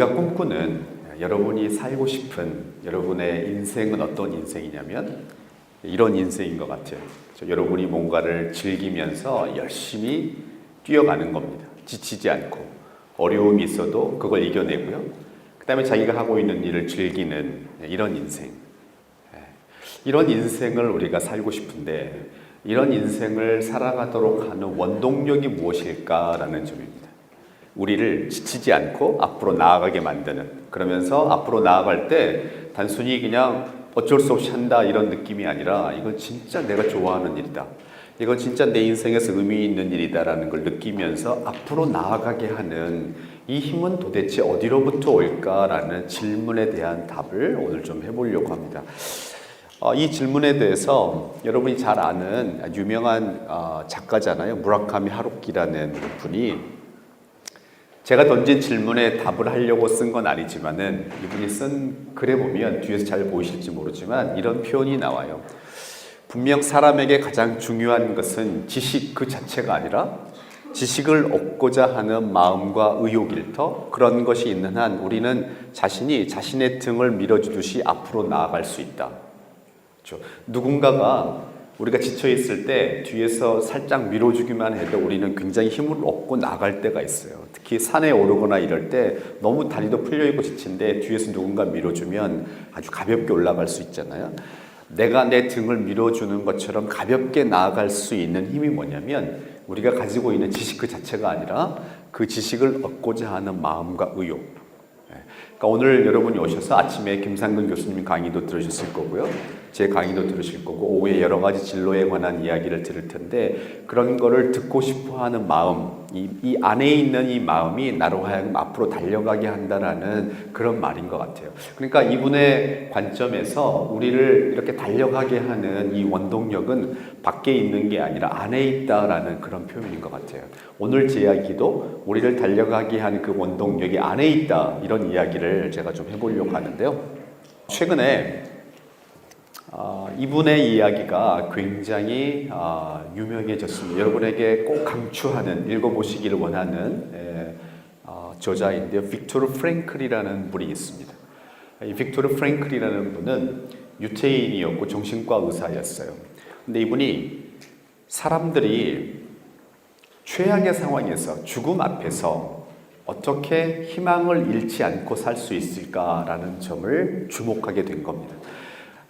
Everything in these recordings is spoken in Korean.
우리가 꿈꾸는 여러분이 살고 싶은 여러분의 인생은 어떤 인생이냐면 이런 인생인 것 같아요. 여러분이 뭔가를 즐기면서 열심히 뛰어가는 겁니다. 지치지 않고 어려움이 있어도 그걸 이겨내고요. 그 다음에 자기가 하고 있는 일을 즐기는 이런 인생. 이런 인생을 우리가 살고 싶은데 이런 인생을 살아가도록 하는 원동력이 무엇일까라는 점입니다. 우리를 지치지 않고 앞으로 나아가게 만드는, 그러면서 앞으로 나아갈 때 단순히 그냥 어쩔 수 없이 한다 이런 느낌이 아니라 이건 진짜 내가 좋아하는 일이다, 이건 진짜 내 인생에서 의미 있는 일이다라는 걸 느끼면서 앞으로 나아가게 하는 이 힘은 도대체 어디로부터 올까라는 질문에 대한 답을 오늘 좀 해보려고 합니다. 이 질문에 대해서 여러분이 잘 아는 유명한 작가잖아요. 무라카미 하루키라는 분이, 제가 던진 질문에 답을 하려고 쓴 건 아니지만은 이분이 쓴 글에 보면 뒤에서 잘 보이실지 모르지만 이런 표현이 나와요. 분명 사람에게 가장 중요한 것은 지식 그 자체가 아니라 지식을 얻고자 하는 마음과 의욕일 터, 그런 것이 있는 한 우리는 자신이 자신의 등을 밀어주듯이 앞으로 나아갈 수 있다. 그렇죠? 누군가가 우리가 지쳐있을 때 뒤에서 살짝 밀어주기만 해도 우리는 굉장히 힘을 얻고 나갈 때가 있어요. 특히 산에 오르거나 이럴 때 너무 다리도 풀려있고 지친데 뒤에서 누군가 밀어주면 아주 가볍게 올라갈 수 있잖아요. 내가 내 등을 밀어주는 것처럼 가볍게 나아갈 수 있는 힘이 뭐냐면 우리가 가지고 있는 지식 그 자체가 아니라 그 지식을 얻고자 하는 마음과 의욕. 그러니까 오늘 여러분이 오셔서 아침에 김상근 교수님 강의도 들으셨을 거고요. 제 강의도 들으실 거고 오후에 여러 가지 진로에 관한 이야기를 들을 텐데 그런 거를 듣고 싶어 하는 마음, 이 안에 있는 이 마음이 나로 하여금 앞으로 달려가게 한다라는 그런 말인 것 같아요. 그러니까 이분의 관점에서 우리를 이렇게 달려가게 하는 이 원동력은 밖에 있는 게 아니라 안에 있다라는 그런 표현인 것 같아요. 오늘 제 이야기도 우리를 달려가게 하는 그 원동력이 안에 있다, 이런 이야기를 제가 좀 해보려고 하는데요. 최근에 이분의 이야기가 굉장히 유명해졌습니다. 여러분에게 꼭 강추하는, 읽어보시기를 원하는 저자인데요. 빅토르 프랭클이라는 분이 있습니다. 이 빅토르 프랭클이라는 분은 유태인이었고 정신과 의사였어요. 근데 이분이 사람들이 최악의 상황에서, 죽음 앞에서 어떻게 희망을 잃지 않고 살 수 있을까라는 점을 주목하게 된 겁니다.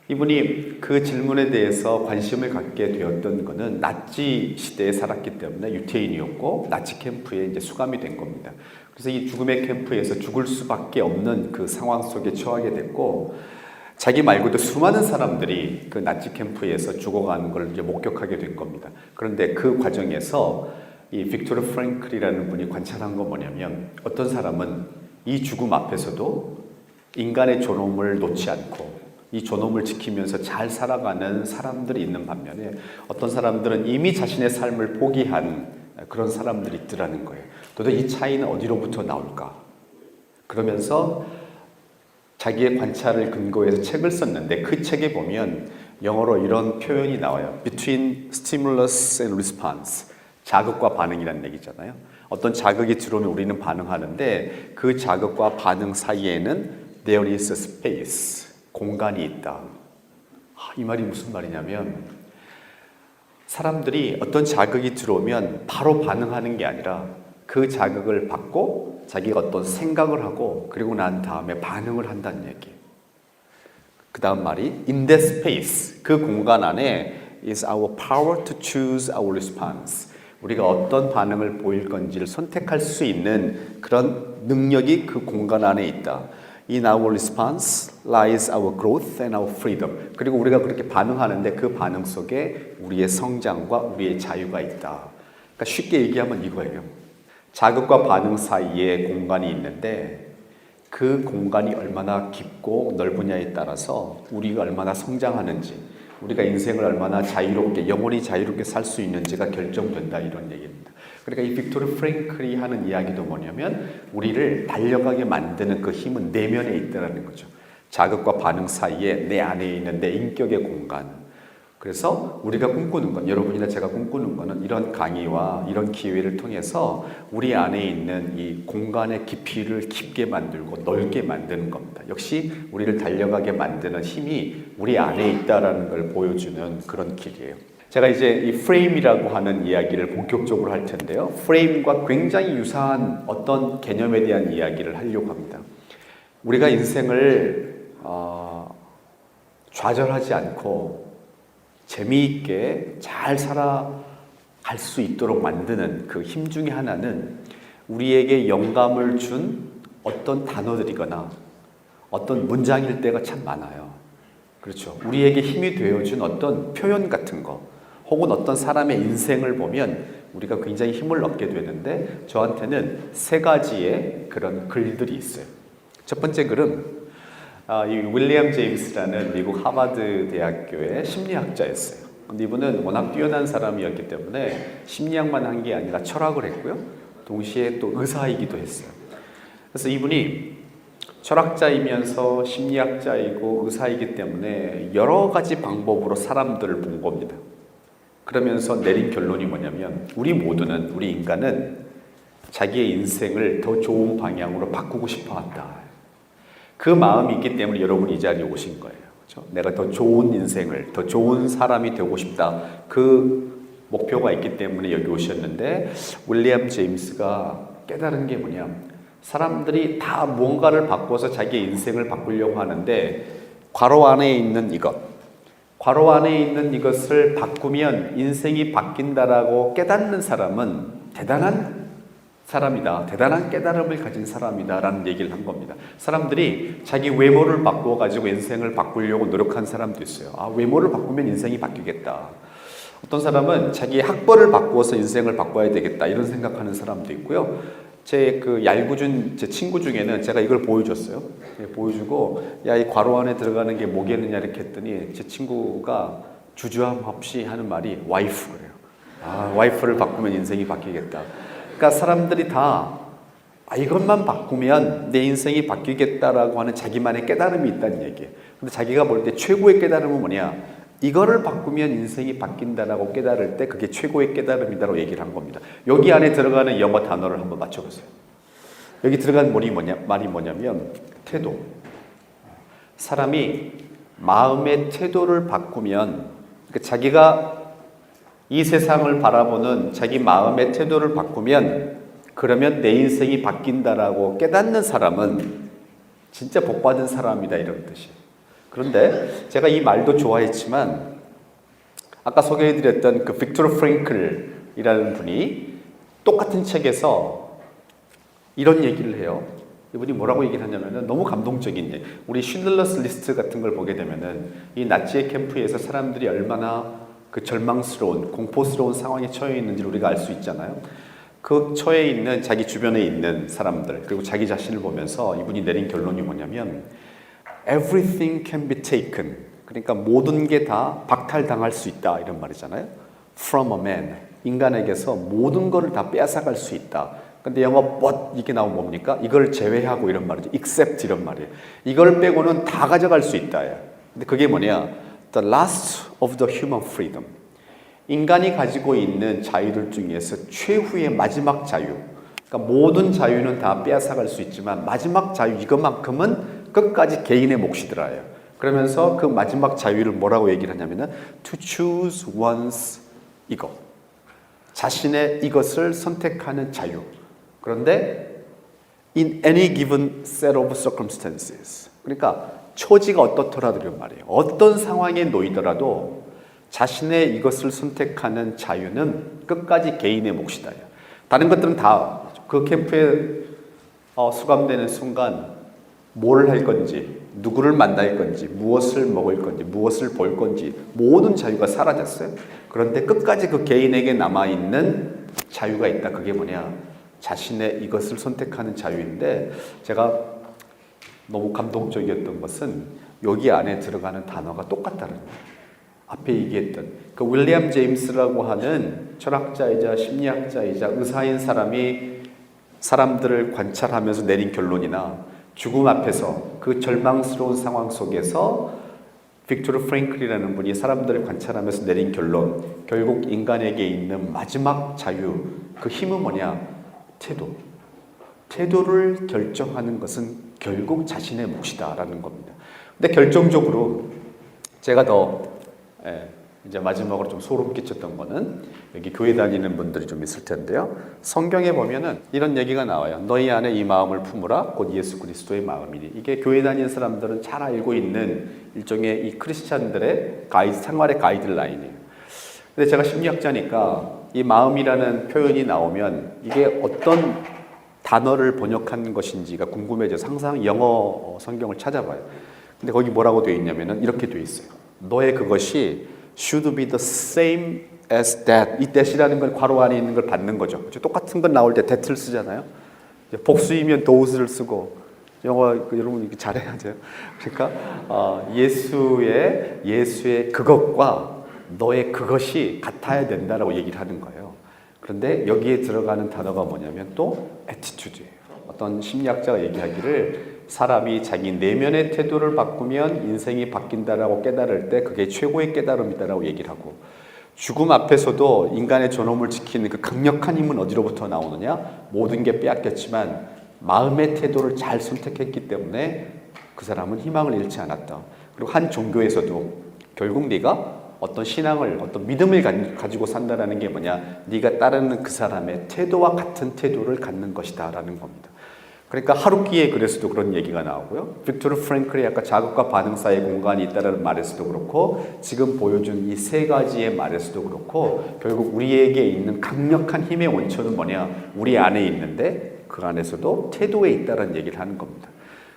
이분이 그 질문에 대해서 관심을 갖게 되었던 것은 나치 시대에 살았기 때문에 유태인이었고 나치 캠프에 이제 수감이 된 겁니다. 그래서 이 죽음의 캠프에서 죽을 수밖에 없는 그 상황 속에 처하게 됐고, 자기 말고도 수많은 사람들이 그 나치 캠프에서 죽어가는 걸 이제 목격하게 된 겁니다. 그런데 그 과정에서 이 빅토르 프랭클이라는 분이 관찰한 건 뭐냐면, 어떤 사람은 이 죽음 앞에서도 인간의 존엄을 놓지 않고 이 존엄을 지키면서 잘 살아가는 사람들이 있는 반면에 어떤 사람들은 이미 자신의 삶을 포기한 그런 사람들이 있더라는 거예요. 도대체 이 차이는 어디로부터 나올까? 그러면서 자기의 관찰을 근거해서 책을 썼는데 그 책에 보면 영어로 이런 표현이 나와요. Between stimulus and response. 자극과 반응이라는 얘기잖아요. 어떤 자극이 들어오면 우리는 반응하는데 그 자극과 반응 사이에는 there is a space. 공간이 있다. 이 말이 무슨 말이냐면 사람들이 어떤 자극이 들어오면 바로 반응하는 게 아니라 그 자극을 받고 자기가 어떤 생각을 하고 그리고 난 다음에 반응을 한다는 얘기예요. 그 다음 말이 in that space, 그 공간 안에 is our power to choose our response. 우리가 어떤 반응을 보일 건지를 선택할 수 있는 그런 능력이 그 공간 안에 있다. In our response lies our growth and our freedom. 그리고 우리가 그렇게 반응하는데 그 반응 속에 우리의 성장과 우리의 자유가 있다. 그러니까 쉽게 얘기하면 이거예요. 자극과 반응 사이에 공간이 있는데 그 공간이 얼마나 깊고 넓으냐에 따라서 우리가 얼마나 성장하는지, 우리가 인생을 얼마나 자유롭게, 영원히 자유롭게 살 수 있는지가 결정된다, 이런 얘기입니다. 그러니까 이 빅토르 프랭클이 하는 이야기도 뭐냐면 우리를 달려가게 만드는 그 힘은 내면에 있다는 거죠. 자극과 반응 사이에 내 안에 있는 내 인격의 공간, 그래서 우리가 꿈꾸는 건, 여러분이나 제가 꿈꾸는 거는 이런 강의와 이런 기회를 통해서 우리 안에 있는 이 공간의 깊이를 깊게 만들고 넓게 만드는 겁니다. 역시 우리를 달려가게 만드는 힘이 우리 안에 있다라는 걸 보여주는 그런 길이에요. 제가 이제 이 프레임이라고 하는 이야기를 본격적으로 할 텐데요. 프레임과 굉장히 유사한 어떤 개념에 대한 이야기를 하려고 합니다. 우리가 인생을 좌절하지 않고 재미있게 잘 살아갈 수 있도록 만드는 그 힘 중에 하나는 우리에게 영감을 준 어떤 단어들이거나 어떤 문장일 때가 참 많아요. 그렇죠. 우리에게 힘이 되어준 어떤 표현 같은 거, 혹은 어떤 사람의 인생을 보면 우리가 굉장히 힘을 얻게 되는데, 저한테는 세 가지의 그런 글들이 있어요. 첫 번째 글은 이 윌리엄 제임스라는 미국 하버드 대학교의 심리학자였어요. 근데 이분은 워낙 뛰어난 사람이었기 때문에 심리학만 한 게 아니라 철학을 했고요. 동시에 또 의사이기도 했어요. 그래서 이분이 철학자이면서 심리학자이고 의사이기 때문에 여러 가지 방법으로 사람들을 본 겁니다. 그러면서 내린 결론이 뭐냐면, 우리 모두는, 우리 인간은 자기의 인생을 더 좋은 방향으로 바꾸고 싶어 한다. 그 마음이 있기 때문에 여러분이 이 자리에 오신 거예요. 그렇죠? 내가 더 좋은 인생을, 더 좋은 사람이 되고 싶다. 그 목표가 있기 때문에 여기 오셨는데, 윌리엄 제임스가 깨달은 게 뭐냐, 사람들이 다 무언가를 바꿔서 자기의 인생을 바꾸려고 하는데, 괄호 안에 있는 이것을 바꾸면 인생이 바뀐다라고 깨닫는 사람은 대단한 사람이다. 대단한 깨달음을 가진 사람이다. 라는 얘기를 한 겁니다. 사람들이 자기 외모를 바꿔가지고 인생을 바꾸려고 노력한 사람도 있어요. 외모를 바꾸면 인생이 바뀌겠다. 어떤 사람은 자기 학벌을 바꾸어서 인생을 바꿔야 되겠다. 이런 생각하는 사람도 있고요. 제 그 얄궂은 제 친구 중에는 제가 이걸 보여줬어요. 보여주고, 야, 이 괄호 안에 들어가는 게 뭐겠느냐 이렇게 했더니 제 친구가 주저함 없이 하는 말이 와이프 그래요. 와이프를 바꾸면 인생이 바뀌겠다. 그러니까 사람들이 다 이것만 바꾸면 내 인생이 바뀌겠다라고 하는 자기만의 깨달음이 있다는 얘기예요. 근데 자기가 볼 때 최고의 깨달음은 뭐냐? 이거를 바꾸면 인생이 바뀐다라고 깨달을 때 그게 최고의 깨달음이다라고 얘기를 한 겁니다. 여기 안에 들어가는 영어 단어를 한번 맞춰보세요. 여기 들어간 말이 뭐냐면 태도. 사람이 마음의 태도를 바꾸면, 그러니까 자기가 이 세상을 바라보는 자기 마음의 태도를 바꾸면, 그러면 내 인생이 바뀐다라고 깨닫는 사람은 진짜 복받은 사람이다, 이런 뜻이에요. 그런데 제가 이 말도 좋아했지만, 아까 소개해드렸던 그 빅토르 프랭클이라는 분이 똑같은 책에서 이런 얘기를 해요. 이분이 뭐라고 얘기를 하냐면은 너무 감동적인 얘기. 우리 쉰들러스 리스트 같은 걸 보게 되면은 이 나치의 캠프에서 사람들이 얼마나 그 절망스러운, 공포스러운 상황에 처해 있는지를 우리가 알 수 있잖아요. 그 처해 있는 자기 주변에 있는 사람들, 그리고 자기 자신을 보면서 이분이 내린 결론이 뭐냐면, Everything can be taken. 그러니까 모든 게 다 박탈당할 수 있다, 이런 말이잖아요. From a man. 인간에게서 모든 거를 다 빼앗아갈 수 있다. 근데 영어 but 이게 나오면 뭡니까? 이걸 제외하고 이런 말이죠. except 이런 말이에요. 이걸 빼고는 다 가져갈 수 있다. 근데 그게 뭐냐? The last of the human freedom. 인간이 가지고 있는 자유들 중에서 최후의 마지막 자유. 그러니까 모든 자유는 다 빼앗아갈 수 있지만 마지막 자유 이것만큼은 끝까지 개인의 몫이더라요. 그러면서 그 마지막 자유를 뭐라고 얘기를 하냐면은 to choose one's 이거. 자신의 이것을 선택하는 자유. 그런데 in any given set of circumstances. 그러니까 처지가 어떻더라도 이런 말이에요. 어떤 상황에 놓이더라도 자신의 이것을 선택하는 자유는 끝까지 개인의 몫이다. 다른 것들은 다 그 캠프에 수감되는 순간 뭘 할 건지, 누구를 만날 건지, 무엇을 먹을 건지, 무엇을 볼 건지 모든 자유가 사라졌어요. 그런데 끝까지 그 개인에게 남아있는 자유가 있다. 그게 뭐냐? 자신의 이것을 선택하는 자유인데, 제가 너무 감동적이었던 것은 여기 안에 들어가는 단어가 똑같다는 거예요. 앞에 얘기했던 그 윌리엄 제임스라고 하는 철학자이자 심리학자이자 의사인 사람이 사람들을 관찰하면서 내린 결론이나 죽음 앞에서 그 절망스러운 상황 속에서 빅토르 프랭클이라는 분이 사람들을 관찰하면서 내린 결론, 결국 인간에게 있는 마지막 자유, 그 힘은 뭐냐? 태도. 태도를 결정하는 것은 결국 자신의 몫이다라는 겁니다. 근데 결정적으로 제가 더 이제 마지막으로 좀 소름 끼쳤던 거는 여기 교회 다니는 분들이 좀 있을 텐데요. 성경에 보면은 이런 얘기가 나와요. 너희 안에 이 마음을 품으라 곧 예수 그리스도의 마음이니. 이게 교회 다니는 사람들은 잘 알고 있는 일종의 이 크리스찬들의 생활의 가이드라인이에요. 근데 제가 심리학자니까 이 마음이라는 표현이 나오면 이게 어떤 단어를 번역한 것인지가 궁금해져서 항상 영어 성경을 찾아봐요. 근데 거기 뭐라고 되어 있냐면은 이렇게 되어 있어요. 너의 그것이 should be the same as that. 이 that이라는 건 괄호 안에 있는 걸 받는 거죠. 똑같은 건 나올 때 that을 쓰잖아요. 복수이면 those를 쓰고 영어 여러분 이렇게 잘해야 돼요. 그러니까 예수의 그것과 너의 그것이 같아야 된다라고 얘기를 하는 거예요. 그런데 여기에 들어가는 단어가 뭐냐면 또 attitude예요. 어떤 심리학자가 얘기하기를 사람이 자기 내면의 태도를 바꾸면 인생이 바뀐다라고 깨달을 때 그게 최고의 깨달음이다라고 얘기를 하고, 죽음 앞에서도 인간의 존엄을 지키는 그 강력한 힘은 어디로부터 나오느냐? 모든 게 빼앗겼지만 마음의 태도를 잘 선택했기 때문에 그 사람은 희망을 잃지 않았다. 그리고 한 종교에서도 결국 네가 어떤 신앙을, 어떤 믿음을 가지고 산다라는 게 뭐냐? 네가 따르는 그 사람의 태도와 같은 태도를 갖는 것이다 라는 겁니다. 그러니까 하루키의 글에서도 그런 얘기가 나오고요. 빅토르 프랭클의 아까 자극과 반응 사이의 공간이 있다는 말에서도 그렇고, 지금 보여준 이 세 가지의 말에서도 그렇고, 결국 우리에게 있는 강력한 힘의 원천은 뭐냐? 우리 안에 있는데 그 안에서도 태도에 있다는 얘기를 하는 겁니다.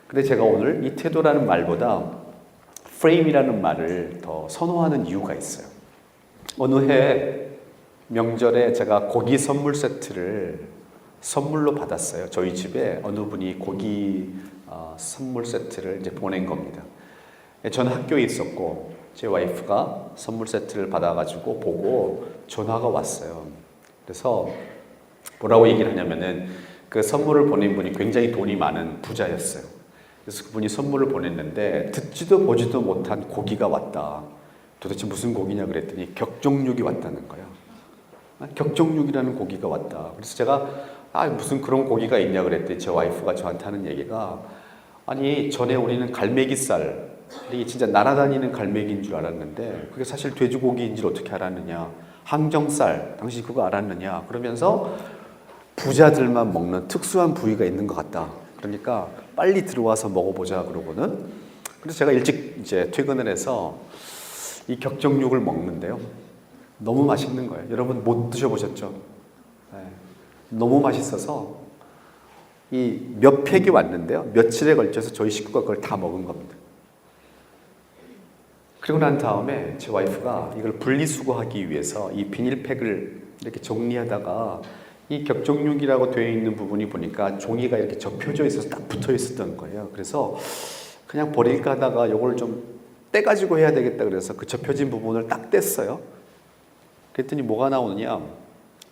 근데 제가 오늘 이 태도라는 말보다 프레임이라는 말을 더 선호하는 이유가 있어요. 어느 해 명절에 제가 고기 선물 세트를 선물로 받았어요. 저희 집에 어느 분이 고기 선물 세트를 이제 보낸 겁니다. 저는 학교에 있었고 제 와이프가 선물 세트를 받아가지고 보고 전화가 왔어요. 그래서 뭐라고 얘기를 하냐면은 그 선물을 보낸 분이 굉장히 돈이 많은 부자였어요. 그래서 그분이 선물을 보냈는데 듣지도 보지도 못한 고기가 왔다. 도대체 무슨 고기냐 그랬더니 격정육이 왔다는 거예요. 격정육이라는 고기가 왔다. 그래서 제가 무슨 그런 고기가 있냐 그랬더니 제 와이프가 저한테 하는 얘기가, 아니 전에 우리는 갈매기살, 이게 진짜 날아다니는 갈매기인 줄 알았는데 그게 사실 돼지고기인 줄 어떻게 알았느냐, 항정살 당신 그거 알았느냐, 그러면서 부자들만 먹는 특수한 부위가 있는 것 같다. 그러니까 빨리 들어와서 먹어보자 그러고는. 그래서 제가 일찍 이제 퇴근을 해서 이 격정육을 먹는데요. 너무 맛있는 거예요. 여러분 못 드셔보셨죠? 네. 너무 맛있어서 이 몇 팩이 왔는데요. 며칠에 걸쳐서 저희 식구가 그걸 다 먹은 겁니다. 그리고 난 다음에 제 와이프가 이걸 분리수거하기 위해서 이 비닐팩을 이렇게 정리하다가 이 격정육이라고 되어 있는 부분이 보니까 종이가 이렇게 접혀져 있어서 딱 붙어 있었던 거예요. 그래서 그냥 버릴까 하다가 이걸 좀 떼가지고 해야 되겠다 그래서 그 접혀진 부분을 딱 뗐어요. 그랬더니 뭐가 나오느냐,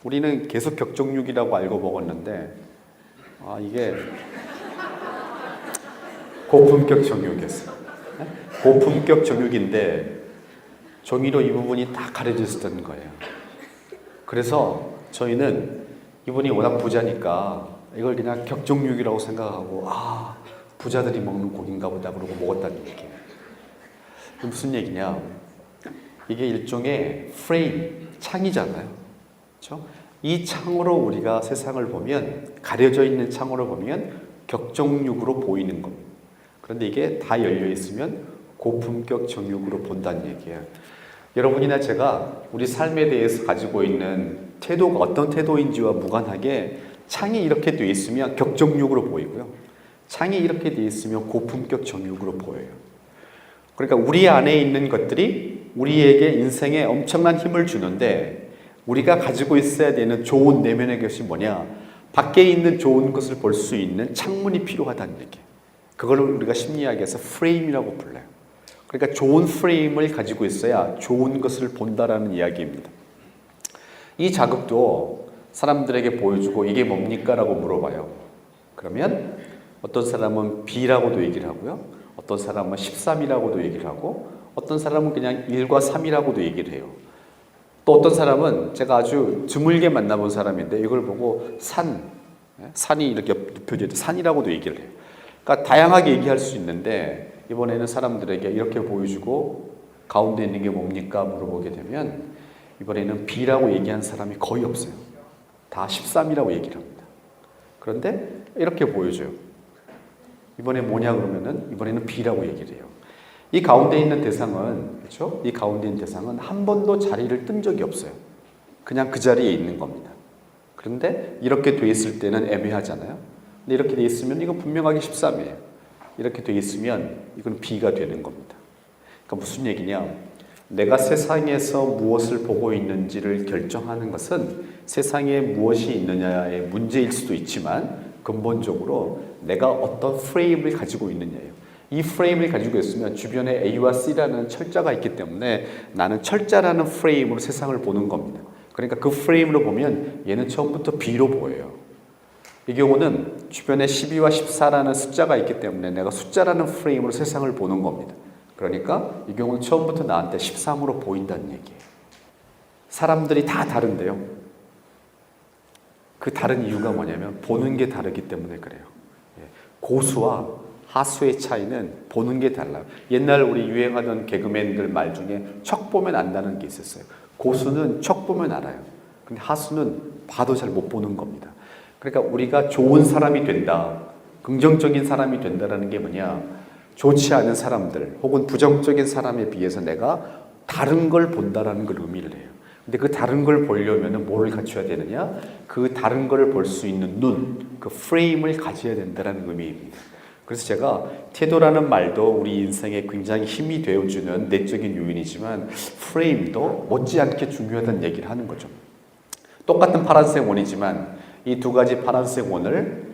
우리는 계속 격정육이라고 알고 먹었는데 이게 고품격 정육이었어요. 고품격 정육인데 종이로 이 부분이 딱 가려져 있었던 거예요. 그래서 저희는 이분이 워낙 부자니까 이걸 그냥 격정육이라고 생각하고 부자들이 먹는 고기인가 보다 그러고 먹었다는 얘기예요. 무슨 얘기냐, 이게 일종의 프레임, 창이잖아요. 그렇죠? 이 창으로 우리가 세상을 보면, 가려져 있는 창으로 보면 격정육으로 보이는 겁니다. 그런데 이게 다 열려 있으면 고품격 정육으로 본다는 얘기예요. 여러분이나 제가 우리 삶에 대해서 가지고 있는 태도가 어떤 태도인지와 무관하게 창이 이렇게 되어 있으면 격정육으로 보이고요. 창이 이렇게 되어 있으면 고품격 정육으로 보여요. 그러니까 우리 안에 있는 것들이 우리에게 인생에 엄청난 힘을 주는데, 우리가 가지고 있어야 되는 좋은 내면의 것이 뭐냐? 밖에 있는 좋은 것을 볼 수 있는 창문이 필요하다는 얘기예요. 그걸 우리가 심리학에서 프레임이라고 불러요. 그러니까 좋은 프레임을 가지고 있어야 좋은 것을 본다라는 이야기입니다. 이 자극도 사람들에게 보여주고 이게 뭡니까? 라고 물어봐요. 그러면 어떤 사람은 B라고도 얘기를 하고요. 어떤 사람은 13이라고도 얘기를 하고, 어떤 사람은 그냥 1과 3이라고도 얘기를 해요. 또 어떤 사람은 제가 아주 드물게 만나본 사람인데 이걸 보고 산이 이렇게 눕혀져 있다 산이라고도 얘기를 해요. 그러니까 다양하게 얘기할 수 있는데 이번에는 사람들에게 이렇게 보여주고 가운데 있는 게 뭡니까 물어보게 되면 이번에는 B라고 얘기한 사람이 거의 없어요. 다 13이라고 얘기를 합니다. 그런데 이렇게 보여줘요. 이번에 뭐냐 그러면은 이번에는 B라고 얘기를 해요. 이 가운데 있는 대상은 그렇죠? 이 가운데 있는 대상은 한 번도 자리를 뜬 적이 없어요. 그냥 그 자리에 있는 겁니다. 그런데 이렇게 돼 있을 때는 애매하잖아요. 근데 이렇게 돼 있으면 이건 분명하게 13이에요. 이렇게 돼 있으면 이건 B가 되는 겁니다. 그러니까 무슨 얘기냐? 내가 세상에서 무엇을 보고 있는지를 결정하는 것은 세상에 무엇이 있느냐의 문제일 수도 있지만 근본적으로 내가 어떤 프레임을 가지고 있느냐예요. 이 프레임을 가지고 있으면 주변에 A와 C라는 철자가 있기 때문에 나는 철자라는 프레임으로 세상을 보는 겁니다. 그러니까 그 프레임으로 보면 얘는 처음부터 B로 보여요. 이 경우는 주변에 12와 14라는 숫자가 있기 때문에 내가 숫자라는 프레임으로 세상을 보는 겁니다. 그러니까 이 경우는 처음부터 나한테 13으로 보인다는 얘기예요. 사람들이 다 다른데요. 그 다른 이유가 뭐냐면 보는 게 다르기 때문에 그래요. 고수와 하수의 차이는 보는 게 달라요. 옛날 우리 유행하던 개그맨들 말 중에 척 보면 안다는 게 있었어요. 고수는 척 보면 알아요. 근데 하수는 봐도 잘 못 보는 겁니다. 그러니까 우리가 좋은 사람이 된다, 긍정적인 사람이 된다는 게 뭐냐? 좋지 않은 사람들 혹은 부정적인 사람에 비해서 내가 다른 걸 본다라는 걸 의미를 해요. 근데 그 다른 걸 보려면 뭐를 갖춰야 되느냐? 그 다른 걸 볼 수 있는 눈, 그 프레임을 가져야 된다는 의미입니다. 그래서 제가 태도라는 말도 우리 인생에 굉장히 힘이 되어주는 내적인 요인이지만 프레임도 못지않게 중요하다는 얘기를 하는 거죠. 똑같은 파란색 원이지만 이 두 가지 파란색 원을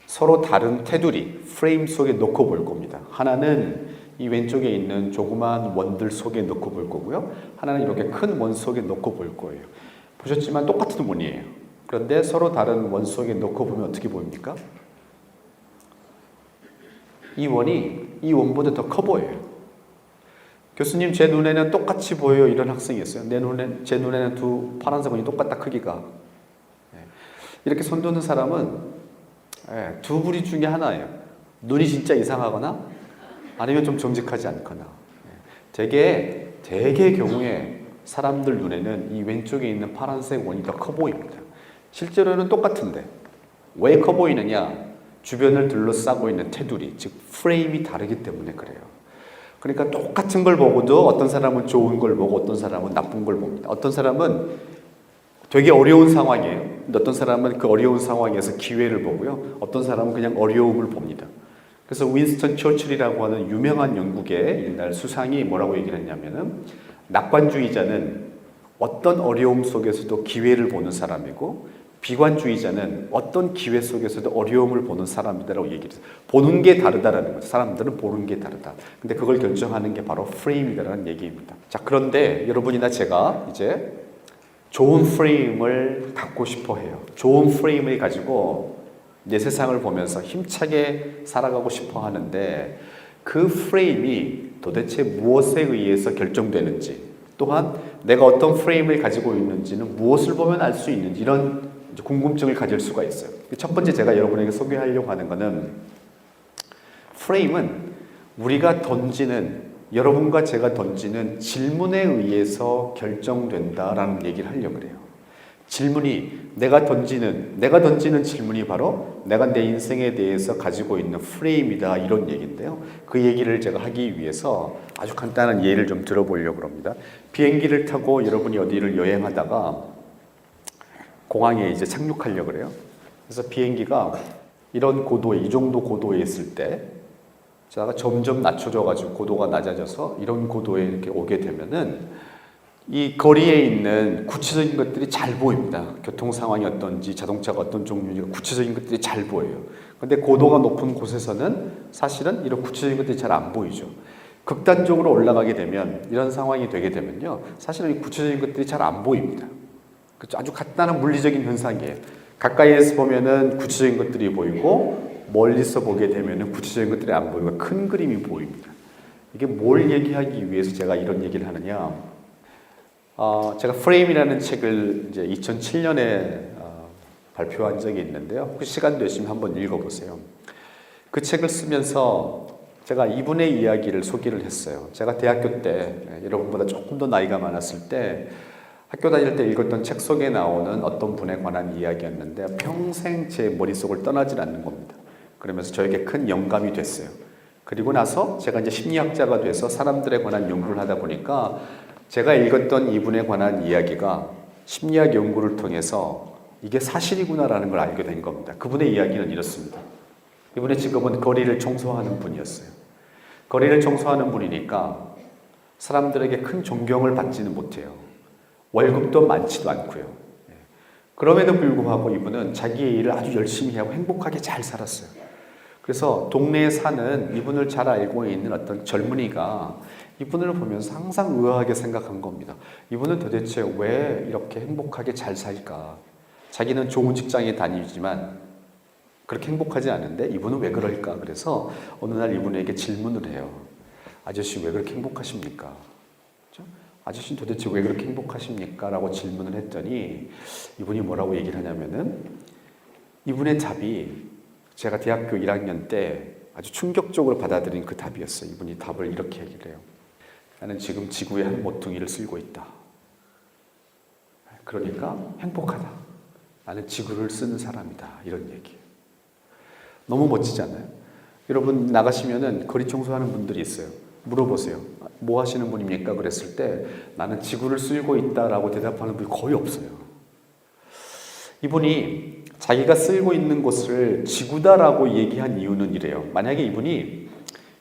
서로 다른 테두리, 프레임 속에 넣고 볼 겁니다. 하나는 이 왼쪽에 있는 조그마한 원들 속에 넣고 볼 거고요. 하나는 이렇게 큰 원 속에 넣고 볼 거예요. 보셨지만 똑같은 원이에요. 그런데 서로 다른 원 속에 넣고 보면 어떻게 보입니까? 이 원이 이 원보다 더 커 보여요. 교수님, 제 눈에는 똑같이 보여요. 이런 학생이 있어요. 제 눈에는 두 파란색 원이 똑같다, 크기가. 이렇게 손드는 사람은 두 부류 중에 하나예요. 눈이 진짜 이상하거나 아니면 좀 정직하지 않거나. 되게 경우에 사람들 눈에는 이 왼쪽에 있는 파란색 원이 더 커 보입니다. 실제로는 똑같은데 왜 커 보이느냐? 주변을 둘러싸고 있는 테두리, 즉 프레임이 다르기 때문에 그래요. 그러니까 똑같은 걸 보고도 어떤 사람은 좋은 걸 보고 어떤 사람은 나쁜 걸 봅니다. 어떤 사람은 되게 어려운 상황이에요. 근데 어떤 사람은 그 어려운 상황에서 기회를 보고요. 어떤 사람은 그냥 어려움을 봅니다. 그래서 윈스턴 처칠이라고 하는 유명한 영국의 옛날 수상이 뭐라고 얘기를 했냐면은 낙관주의자는 어떤 어려움 속에서도 기회를 보는 사람이고 비관주의자는 어떤 기회 속에서도 어려움을 보는 사람이다라고 얘기를 해요. 보는 게 다르다라는 거죠. 사람들은 보는 게 다르다. 근데 그걸 결정하는 게 바로 프레임이다라는 얘기입니다. 자, 그런데 여러분이나 제가 이제 좋은 프레임을 갖고 싶어 해요. 좋은 프레임을 가지고 내 세상을 보면서 힘차게 살아가고 싶어 하는데 그 프레임이 도대체 무엇에 의해서 결정되는지, 또한 내가 어떤 프레임을 가지고 있는지는 무엇을 보면 알 수 있는지, 이런 궁금증을 가질 수가 있어요. 첫 번째 제가 여러분에게 소개하려고 하는 것은 프레임은 우리가 던지는, 여러분과 제가 던지는 질문에 의해서 결정된다라는 얘기를 하려고 그래요. 질문이 내가 던지는 질문이 바로 내가 내 인생에 대해서 가지고 있는 프레임이다, 이런 얘기인데요. 그 얘기를 제가 하기 위해서 아주 간단한 예를 좀 들어보려고 합니다. 비행기를 타고 여러분이 어디를 여행하다가 공항에 이제 착륙하려고 그래요. 그래서 비행기가 이런 고도에, 이 정도 고도에 있을 때 자가 점점 낮춰져가지고 고도가 낮아져서 이런 고도에 이렇게 오게 되면은 이 거리에 있는 구체적인 것들이 잘 보입니다. 교통 상황이 어떤지, 자동차가 어떤 종류인지 구체적인 것들이 잘 보여요. 근데 고도가 높은 곳에서는 사실은 이런 구체적인 것들이 잘 안 보이죠. 극단적으로 올라가게 되면, 이런 상황이 되게 되면요, 사실은 이 구체적인 것들이 잘 안 보입니다. 아주 간단한 물리적인 현상이에요. 가까이에서 보면은 구체적인 것들이 보이고 멀리서 보게 되면은 구체적인 것들이 안 보이고 큰 그림이 보입니다. 이게 뭘 얘기하기 위해서 제가 이런 얘기를 하느냐? 제가 프레임이라는 책을 이제 2007년에 발표한 적이 있는데요. 혹시 시간 되시면 한번 읽어보세요. 그 책을 쓰면서 제가 이분의 이야기를 소개를 했어요. 제가 대학교 때, 여러분보다 조금 더 나이가 많았을 때 학교 다닐 때 읽었던 책 속에 나오는 어떤 분에 관한 이야기였는데 평생 제 머릿속을 떠나질 않는 겁니다. 그러면서 저에게 큰 영감이 됐어요. 그리고 나서 제가 이제 심리학자가 돼서 사람들에 관한 연구를 하다 보니까 제가 읽었던 이분에 관한 이야기가 심리학 연구를 통해서 이게 사실이구나라는 걸 알게 된 겁니다. 그분의 이야기는 이렇습니다. 이분의 직업은 거리를 청소하는 분이었어요. 거리를 청소하는 분이니까 사람들에게 큰 존경을 받지는 못해요. 월급도 많지도 않고요. 그럼에도 불구하고 이분은 자기의 일을 아주 열심히 하고 행복하게 잘 살았어요. 그래서 동네에 사는 이분을 잘 알고 있는 어떤 젊은이가 이분을 보면서 항상 의아하게 생각한 겁니다. 이분은 도대체 왜 이렇게 행복하게 잘 살까? 자기는 좋은 직장에 다니지만 그렇게 행복하지 않은데 이분은 왜 그럴까? 그래서 어느 날 이분에게 질문을 해요. 아저씨 왜 그렇게 행복하십니까? 그렇죠? 아저씨 도대체 왜 그렇게 행복하십니까? 라고 질문을 했더니 이분이 뭐라고 얘기를 하냐면은 이분의 답이 제가 대학교 1학년 때 아주 충격적으로 받아들인 그 답이었어요. 이분이 답을 이렇게 얘기를 해요. 나는 지금 지구의 한 모퉁이를 쓸고 있다. 그러니까 행복하다. 나는 지구를 쓰는 사람이다. 이런 얘기예요. 너무 멋지지 않아요? 여러분 나가시면은 거리 청소하는 분들이 있어요. 물어보세요. 뭐 하시는 분입니까? 그랬을 때 나는 지구를 쓸고 있다라고 대답하는 분이 거의 없어요. 이분이 자기가 쓸고 있는 곳을 지구다라고 얘기한 이유는 이래요. 만약에 이분이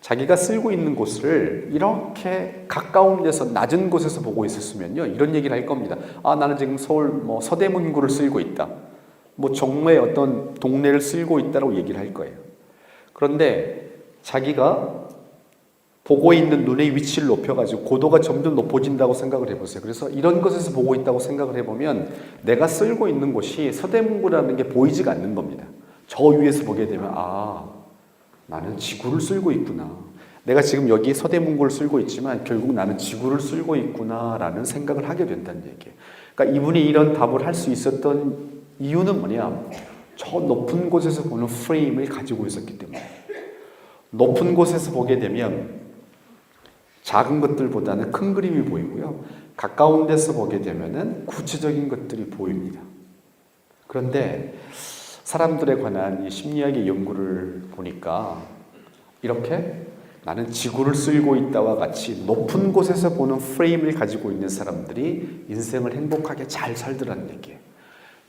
자기가 쓸고 있는 곳을 이렇게 가까운 데서 낮은 곳에서 보고 있었으면요, 이런 얘기를 할 겁니다. 나는 지금 서울 서대문구를 쓸고 있다. 정부의 어떤 동네를 쓸고 있다라고 얘기를 할 거예요. 그런데 자기가 보고 있는 눈의 위치를 높여가지고 고도가 점점 높아진다고 생각을 해보세요. 그래서 이런 것에서 보고 있다고 생각을 해보면 내가 쓸고 있는 곳이 서대문구라는 게 보이지가 않는 겁니다. 저 위에서 보게 되면 나는 지구를 쓸고 있구나. 내가 지금 여기 서대문구를 쓸고 있지만 결국 나는 지구를 쓸고 있구나라는 생각을 하게 된다는 얘기예요. 그러니까 이분이 이런 답을 할 수 있었던 이유는 뭐냐? 저 높은 곳에서 보는 프레임을 가지고 있었기 때문에. 높은 곳에서 보게 되면 작은 것들보다는 큰 그림이 보이고요. 가까운 데서 보게 되면은 구체적인 것들이 보입니다. 그런데 사람들에 관한 이 심리학의 연구를 보니까 이렇게 나는 지구를 쓸고 있다와 같이 높은 곳에서 보는 프레임을 가지고 있는 사람들이 인생을 행복하게 잘 살더라는 얘기예요.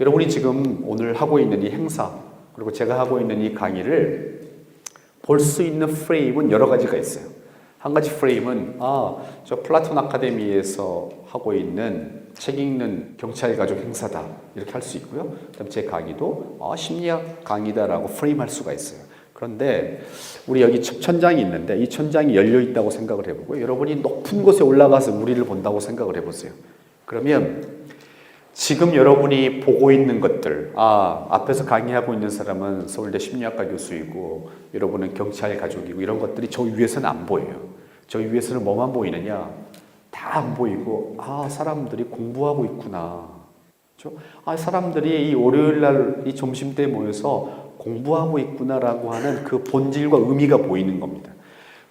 여러분이 지금 오늘 하고 있는 이 행사, 그리고 제가 하고 있는 이 강의를 볼 수 있는 프레임은 여러 가지가 있어요. 한 가지 프레임은 저 플라톤 아카데미에서 하고 있는 책 읽는 경찰 가족 행사다 이렇게 할 수 있고요. 그다음에 제 강의도 심리학 강의다라고 프레임할 수가 있어요. 그런데 우리 여기 천장이 있는데 이 천장이 열려 있다고 생각을 해보고 여러분이 높은 곳에 올라가서 우리를 본다고 생각을 해보세요. 그러면 지금 여러분이 보고 있는 것들, 앞에서 강의하고 있는 사람은 서울대 심리학과 교수이고 여러분은 경찰 가족이고 이런 것들이 저 위에서는 안 보여요. 저 위에서는 뭐만 보이느냐? 다 안 보이고 사람들이 공부하고 있구나. 그렇죠? 사람들이 이 월요일 날 이 점심때 모여서 공부하고 있구나라고 하는 그 본질과 의미가 보이는 겁니다.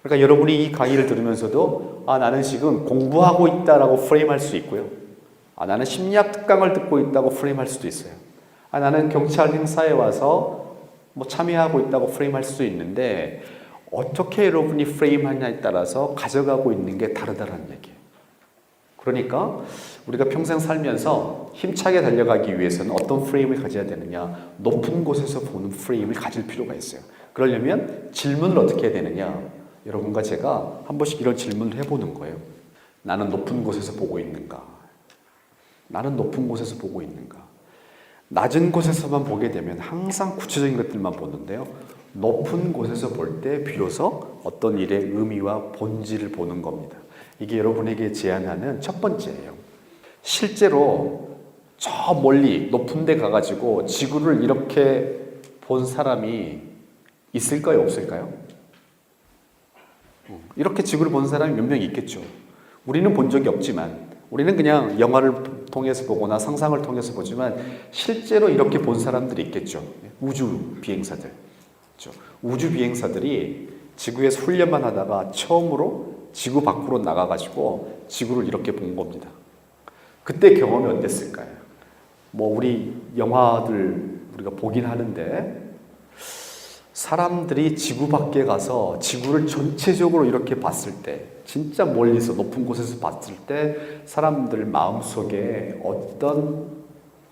그러니까 여러분이 이 강의를 들으면서도 나는 지금 공부하고 있다라고 프레임할 수 있고요. 나는 심리학 특강을 듣고 있다고 프레임할 수도 있어요. 나는 경찰 행사에 와서 참여하고 있다고 프레임할 수도 있는데 어떻게 여러분이 프레임하냐에 따라서 가져가고 있는 게 다르다는 얘기예요. 그러니까 우리가 평생 살면서 힘차게 달려가기 위해서는 어떤 프레임을 가져야 되느냐? 높은 곳에서 보는 프레임을 가질 필요가 있어요. 그러려면 질문을 어떻게 해야 되느냐? 여러분과 제가 한 번씩 이런 질문을 해보는 거예요. 나는 높은 곳에서 보고 있는가? 나는 높은 곳에서 보고 있는가? 낮은 곳에서만 보게 되면 항상 구체적인 것들만 보는데요. 높은 곳에서 볼 때 비로소 어떤 일의 의미와 본질을 보는 겁니다. 이게 여러분에게 제안하는 첫 번째예요. 실제로 저 멀리 높은 데 가가지고 지구를 이렇게 본 사람이 있을까요? 없을까요? 이렇게 지구를 보는 사람이 몇 명 있겠죠. 우리는 본 적이 없지만, 우리는 그냥 영화를 통해서 보거나 상상을 통해서 보지만 실제로 이렇게 본 사람들이 있겠죠. 우주 비행사들. 그렇죠? 우주 비행사들이 지구에서 훈련만 하다가 처음으로 지구 밖으로 나가가지고 지구를 이렇게 본 겁니다. 그때 경험이 어땠을까요? 뭐 우리 영화들 우리가 보긴 하는데 사람들이 지구 밖에 가서 지구를 전체적으로 이렇게 봤을 때, 진짜 멀리서 높은 곳에서 봤을 때 사람들 마음속에 어떤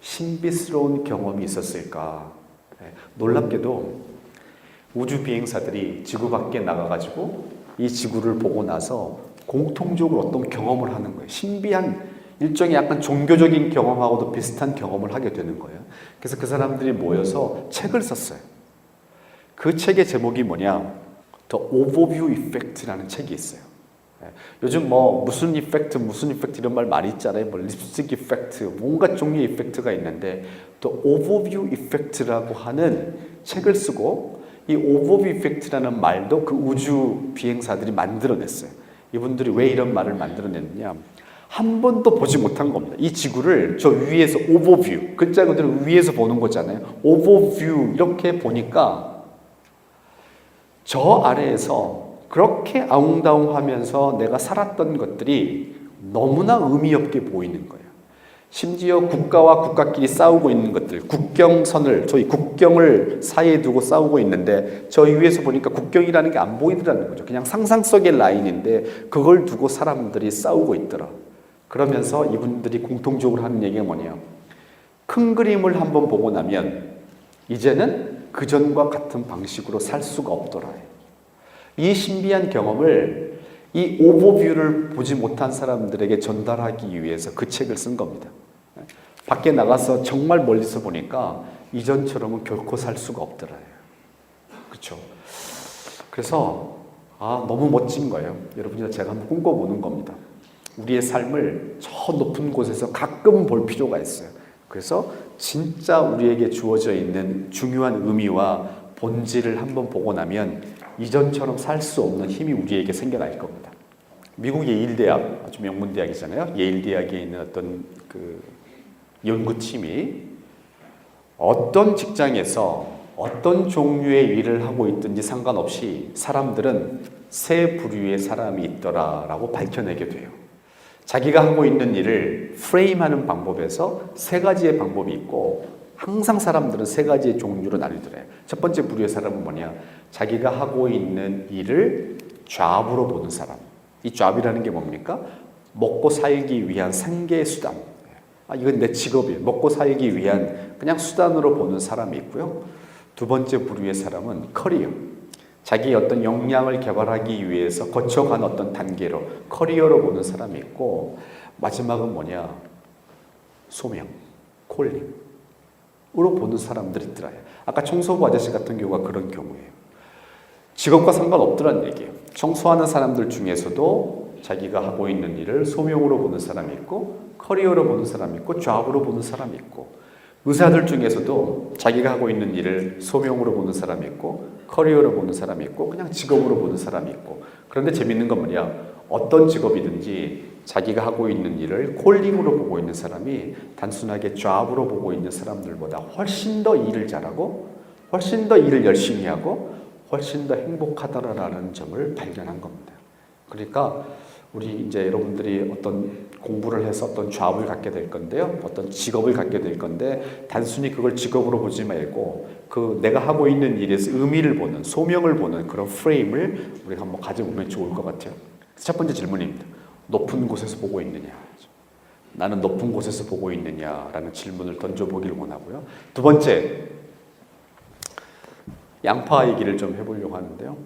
신비스러운 경험이 있었을까? 놀랍게도 우주 비행사들이 지구 밖에 나가가지고 이 지구를 보고 나서 공통적으로 어떤 경험을 하는 거예요. 신비한 일종의 약간 종교적인 경험하고도 비슷한 경험을 하게 되는 거예요. 그래서 그 사람들이 모여서 책을 썼어요. 그 책의 제목이 뭐냐? The Overview Effect라는 책이 있어요. 요즘 뭐 무슨 이펙트 이런 말 많이 있잖아요. 뭐 립스틱 이펙트, 뭔가 종류의 이펙트가 있는데 The Overview Effect라고 하는 책을 쓰고, 이 Overview Effect라는 말도 그 우주 비행사들이 만들어냈어요. 이분들이 왜 이런 말을 만들어냈느냐? 한 번도 보지 못한 겁니다. 이 지구를 저 위에서 오버뷰, 글자 그대로 위에서 보는 거잖아요. 오버뷰 이렇게 보니까 저 아래에서 그렇게 아웅다웅하면서 내가 살았던 것들이 너무나 의미 없게 보이는 거예요. 심지어 국가와 국가끼리 싸우고 있는 것들, 국경선을, 저희 국경을 사이에 두고 싸우고 있는데 저 위에서 보니까 국경이라는 게 안 보이더라는 거죠. 그냥 상상 속의 라인인데 그걸 두고 사람들이 싸우고 있더라. 그러면서 이분들이 공통적으로 하는 얘기가 뭐냐요? 큰 그림을 한번 보고 나면 이제는 그전과 같은 방식으로 살 수가 없더라. 이 신비한 경험을, 이 오버뷰를 보지 못한 사람들에게 전달하기 위해서 그 책을 쓴 겁니다. 밖에 나가서 정말 멀리서 보니까 이전처럼은 결코 살 수가 없더라. 그렇죠? 그래서 너무 멋진 거예요. 여러분이나 제가 한번 꿈꿔보는 겁니다. 우리의 삶을 저 높은 곳에서 가끔 볼 필요가 있어요. 그래서 진짜 우리에게 주어져 있는 중요한 의미와 본질을 한번 보고 나면 이전처럼 살 수 없는 힘이 우리에게 생겨날 겁니다. 미국 예일대학, 아주 명문대학이잖아요. 예일대학에 있는 어떤 그 연구팀이 어떤 직장에서 어떤 종류의 일을 하고 있든지 상관없이 사람들은 세 부류의 사람이 있더라라고 밝혀내게 돼요. 자기가 하고 있는 일을 프레임하는 방법에서 세 가지의 방법이 있고, 항상 사람들은 세 가지의 종류로 나뉘더래요. 첫 번째 부류의 사람은 뭐냐? 자기가 하고 있는 일을 잡으로 보는 사람. 이 잡이라는 게 뭡니까? 먹고 살기 위한 생계 수단. 이건 내 직업이에요. 먹고 살기 위한 그냥 수단으로 보는 사람이 있고요. 두 번째 부류의 사람은 커리어. 자기의 어떤 역량을 개발하기 위해서 거쳐간 어떤 단계로, 커리어로 보는 사람이 있고, 마지막은 뭐냐? 소명, 콜링으로 보는 사람들이 있더라요. 아까 청소부 아저씨 같은 경우가 그런 경우예요. 직업과 상관없더란 얘기예요. 청소하는 사람들 중에서도 자기가 하고 있는 일을 소명으로 보는 사람이 있고, 커리어로 보는 사람이 있고, 잡으로 보는 사람이 있고, 의사들 중에서도 자기가 하고 있는 일을 소명으로 보는 사람이 있고, 커리어로 보는 사람이 있고, 그냥 직업으로 보는 사람이 있고. 그런데 재밌는 건 뭐냐? 어떤 직업이든지 자기가 하고 있는 일을 콜링으로 보고 있는 사람이 단순하게 잡으로 보고 있는 사람들보다 훨씬 더 일을 잘하고, 훨씬 더 일을 열심히 하고, 훨씬 더 행복하다라는 점을 발견한 겁니다. 그러니까 우리 이제 여러분들이 어떤 공부를 해서 어떤 잡을 갖게 될 건데요. 어떤 직업을 갖게 될 건데, 단순히 그걸 직업으로 보지 말고 그 내가 하고 있는 일에서 의미를 보는, 소명을 보는 그런 프레임을 우리가 한번 가져보면 좋을 것 같아요. 첫 번째 질문입니다. 높은 곳에서 보고 있느냐? 나는 높은 곳에서 보고 있느냐라는 질문을 던져보기를 원하고요. 두 번째, 양파 얘기를 좀 해보려고 하는데요.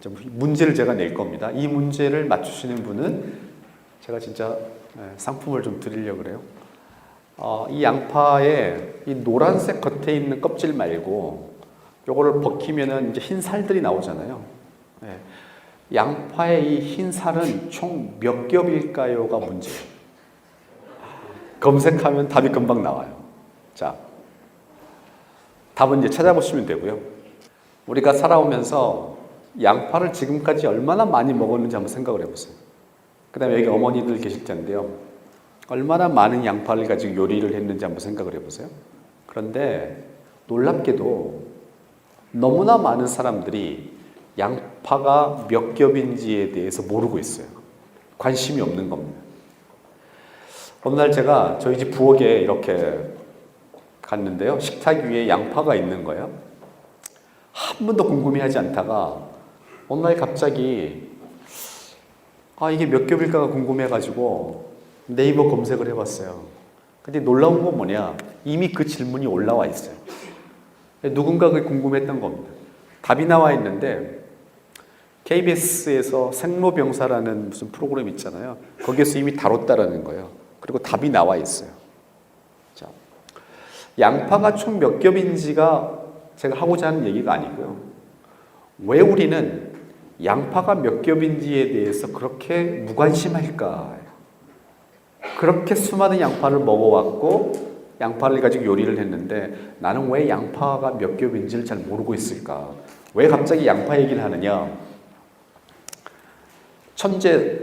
좀 문제를 제가 낼 겁니다. 이 문제를 맞추시는 분은 제가 진짜 상품을 좀 드리려고 그래요. 이 양파에 이 노란색 겉에 있는 껍질 말고 요거를 벗기면은 이제 흰 살들이 나오잖아요. 양파의 이 흰 살은 총 몇 겹일까요가 문제예요. 검색하면 답이 금방 나와요. 자, 답은 이제 찾아보시면 되고요. 우리가 살아오면서 양파를 지금까지 얼마나 많이 먹었는지 한번 생각을 해보세요. 그 다음에 여기 어머니들 계실 텐데요. 얼마나 많은 양파를 가지고 요리를 했는지 한번 생각을 해보세요. 그런데 놀랍게도 너무나 많은 사람들이 양파가 몇 겹인지에 대해서 모르고 있어요. 관심이 없는 겁니다. 어느 날 제가 저희 집 부엌에 이렇게 갔는데요. 식탁 위에 양파가 있는 거예요. 한 번도 궁금해하지 않다가 어느 날 갑자기 이게 몇 겹일까가 궁금해가지고 네이버 검색을 해봤어요. 근데 놀라운 건 뭐냐? 이미 그 질문이 올라와 있어요. 누군가가 궁금했던 겁니다. 답이 나와 있는데 KBS에서 생로병사라는 무슨 프로그램 있잖아요. 거기에서 이미 다뤘다라는 거예요. 그리고 답이 나와 있어요. 자, 양파가 총 몇 겹인지가 제가 하고자 하는 얘기가 아니고요. 왜 우리는 양파가 몇 겹인지에 대해서 그렇게 무관심할까? 그렇게 수많은 양파를 먹어왔고 양파를 가지고 요리를 했는데 나는 왜 양파가 몇 겹인지를 잘 모르고 있을까? 왜 갑자기 양파 얘기를 하느냐? 천재,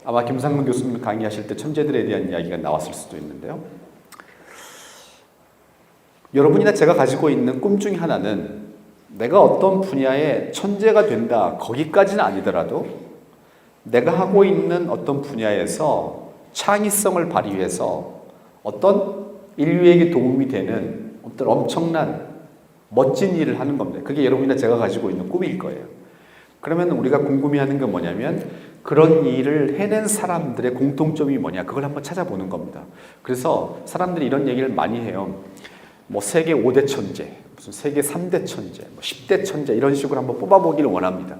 아마 김상문 교수님 강의하실 때 천재들에 대한 이야기가 나왔을 수도 있는데요. 여러분이나 제가 가지고 있는 꿈 중에 하나는 내가 어떤 분야에 천재가 된다, 거기까지는 아니더라도 내가 하고 있는 어떤 분야에서 창의성을 발휘해서 어떤 인류에게 도움이 되는 어떤 엄청난 멋진 일을 하는 겁니다. 그게 여러분이나 제가 가지고 있는 꿈일 거예요. 그러면 우리가 궁금해하는 건 뭐냐면 그런 일을 해낸 사람들의 공통점이 뭐냐, 그걸 한번 찾아보는 겁니다. 그래서 사람들이 이런 얘기를 많이 해요. 뭐 세계 5대 천재, 무슨 세계 3대 천재, 뭐 10대 천재 이런 식으로 한번 뽑아보기를 원합니다.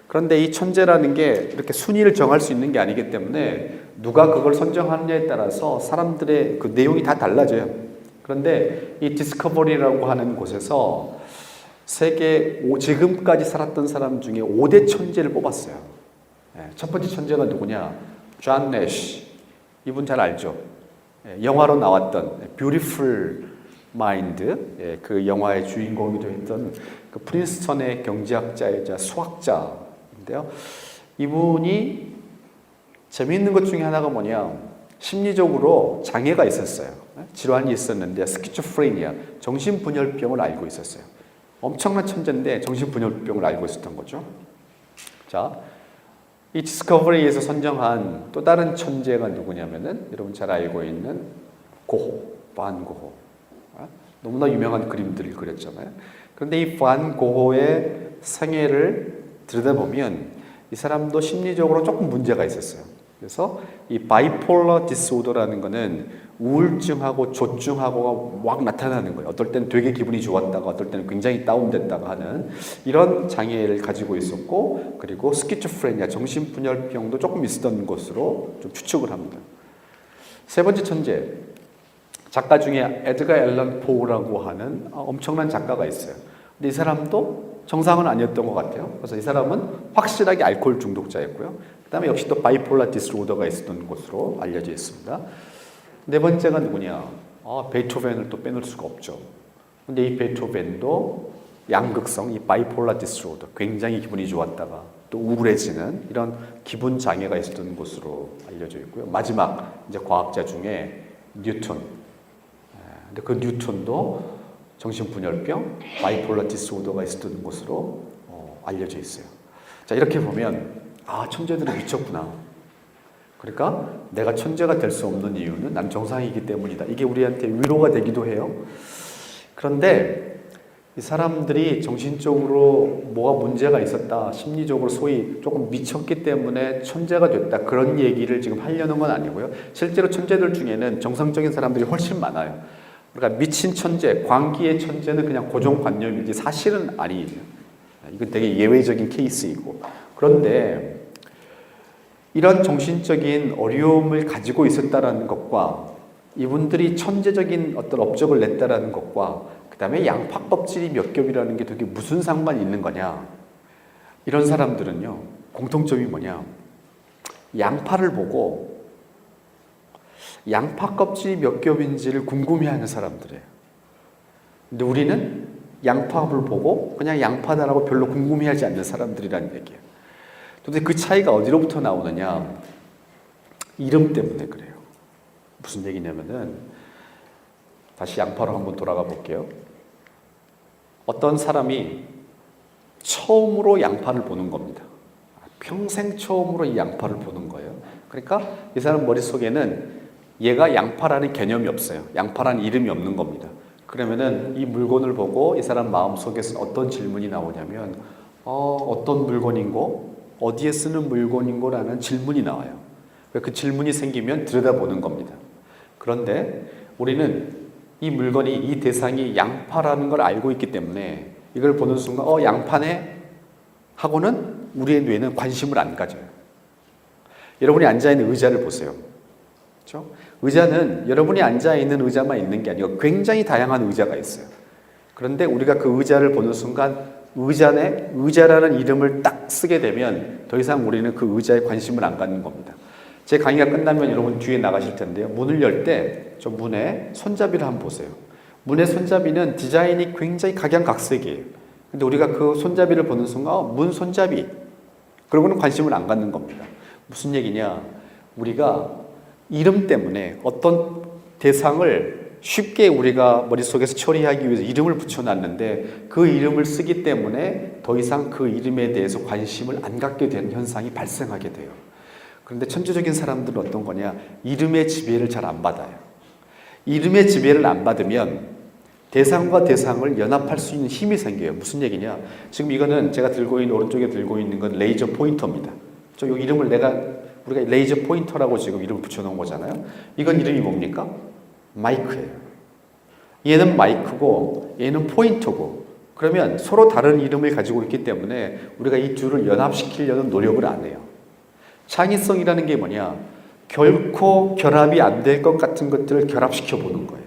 그런데 이 천재라는 게 이렇게 순위를 정할 수 있는 게 아니기 때문에 누가 그걸 선정하느냐에 따라서 사람들의 그 내용이 다 달라져요. 그런데 이 디스커버리라고 하는 곳에서 지금까지 살았던 사람 중에 5대 천재를 뽑았어요. 첫 번째 천재가 누구냐? 존 내쉬. 이분 잘 알죠? 영화로 나왔던 뷰티풀 마인드, 그 영화의 주인공이기도 했던 그 프린스턴의 경제학자이자 수학자인데요. 이분이 재미있는 것 중에 하나가 뭐냐? 심리적으로 장애가 있었어요. 질환이 있었는데 스키조프레니아, 정신분열병을 알고 있었어요. 엄청난 천재인데 정신분열병을 알고 있었던 거죠. 자, 이 디스커버리에서 선정한 또 다른 천재가 누구냐면은 여러분 잘 알고 있는 고호, 반 고호. 너무나 유명한 그림들을 그렸잖아요. 그런데 이 반 고호의 생애를 들여다보면 이 사람도 심리적으로 조금 문제가 있었어요. 그래서 이 바이폴러 디스오더라는 거는 우울증하고 조증하고가 막 나타나는 거예요. 어떨 때는 되게 기분이 좋았다가 어떨 때는 굉장히 다운됐다가 하는 이런 장애를 가지고 있었고, 그리고 스키조프레니아, 정신분열병도 조금 있었던 것으로 좀 추측을 합니다. 세 번째 천재, 작가 중에 에드가 앨런 포우라고 하는 엄청난 작가가 있어요. 근데 이 사람도 정상은 아니었던 것 같아요. 그래서 이 사람은 확실하게 알코올 중독자였고요. 그 다음에 역시 또 바이폴라 디스오더가 있었던 것으로 알려져 있습니다. 네 번째가 누구냐? 베토벤을 또 빼놓을 수가 없죠. 근데 이 베토벤도 양극성, 이 바이폴라 디스오더, 굉장히 기분이 좋았다가 또 우울해지는 이런 기분 장애가 있었던 것으로 알려져 있고요. 마지막 이제 과학자 중에 뉴턴. 근데 그 뉴턴도 정신분열병, 바이폴라 디스오더가 있었던 것으로 알려져 있어요. 자, 이렇게 보면 천재들은 미쳤구나. 그러니까 내가 천재가 될 수 없는 이유는 난 정상이기 때문이다. 이게 우리한테 위로가 되기도 해요. 그런데 이 사람들이 정신적으로 뭐가 문제가 있었다, 심리적으로 소위 조금 미쳤기 때문에 천재가 됐다, 그런 얘기를 지금 하려는 건 아니고요. 실제로 천재들 중에는 정상적인 사람들이 훨씬 많아요. 그러니까 미친 천재, 광기의 천재는 그냥 고정관념이지 사실은 아니에요. 이건 되게 예외적인 케이스이고. 그런데 이런 정신적인 어려움을 가지고 있었다라는 것과 이분들이 천재적인 어떤 업적을 냈다라는 것과 그 다음에 양파 껍질이 몇 겹이라는 게 되게 무슨 상관이 있는 거냐. 이런 사람들은요, 공통점이 뭐냐. 양파를 보고 양파 껍질이 몇 겹인지를 궁금해하는 사람들이에요. 근데 우리는 양파를 보고 그냥 양파다라고 별로 궁금해하지 않는 사람들이라는 얘기예요. 근데 그 차이가 어디로부터 나오느냐? 이름 때문에 그래요. 무슨 얘기냐면은 다시 양파로 한번 돌아가 볼게요. 어떤 사람이 처음으로 양파를 보는 겁니다. 평생 처음으로 이 양파를 보는 거예요. 그러니까 이 사람 머릿속에는 얘가 양파라는 개념이 없어요. 양파라는 이름이 없는 겁니다. 그러면은 이 물건을 보고 이 사람 마음속에서 어떤 질문이 나오냐면 어떤 물건인고? 어디에 쓰는 물건인고? 라는 질문이 나와요. 그 질문이 생기면 들여다보는 겁니다. 그런데 우리는 이 물건이, 이 대상이 양파라는 걸 알고 있기 때문에 이걸 보는 순간 양파네? 하고는 우리의 뇌는 관심을 안 가져요. 여러분이 앉아있는 의자를 보세요. 그렇죠? 의자는 여러분이 앉아있는 의자만 있는 게 아니고 굉장히 다양한 의자가 있어요. 그런데 우리가 그 의자를 보는 순간 의자네? 의자라는 이름을 딱 쓰게 되면 더 이상 우리는 그 의자에 관심을 안 갖는 겁니다. 제 강의가 끝나면 여러분 뒤에 나가실 텐데요. 문을 열 때 저 문에 손잡이를 한번 보세요. 문의 손잡이는 디자인이 굉장히 각양각색이에요. 근데 우리가 그 손잡이를 보는 순간 문 손잡이, 그러고는 관심을 안 갖는 겁니다. 무슨 얘기냐? 우리가 이름 때문에 어떤 대상을 쉽게 우리가 머릿속에서 처리하기 위해서 이름을 붙여놨는데 그 이름을 쓰기 때문에 더 이상 그 이름에 대해서 관심을 안 갖게 되는 현상이 발생하게 돼요. 그런데 천주적인 사람들은 어떤 거냐? 이름의 지배를 잘 안 받아요. 이름의 지배를 안 받으면 대상과 대상을 연합할 수 있는 힘이 생겨요. 무슨 얘기냐? 지금 이거는 제가 들고 있는, 오른쪽에 들고 있는 건 레이저 포인터입니다. 저 이 이름을 우리가 레이저 포인터라고 지금 이름을 붙여놓은 거잖아요. 이건 이름이 뭡니까? 마이크예요. 얘는 마이크고 얘는 포인터고, 그러면 서로 다른 이름을 가지고 있기 때문에 우리가 이 둘을 연합시키려는 노력을 안 해요. 창의성이라는 게 뭐냐? 결코 결합이 안 될 것 같은 것들을 결합시켜 보는 거예요.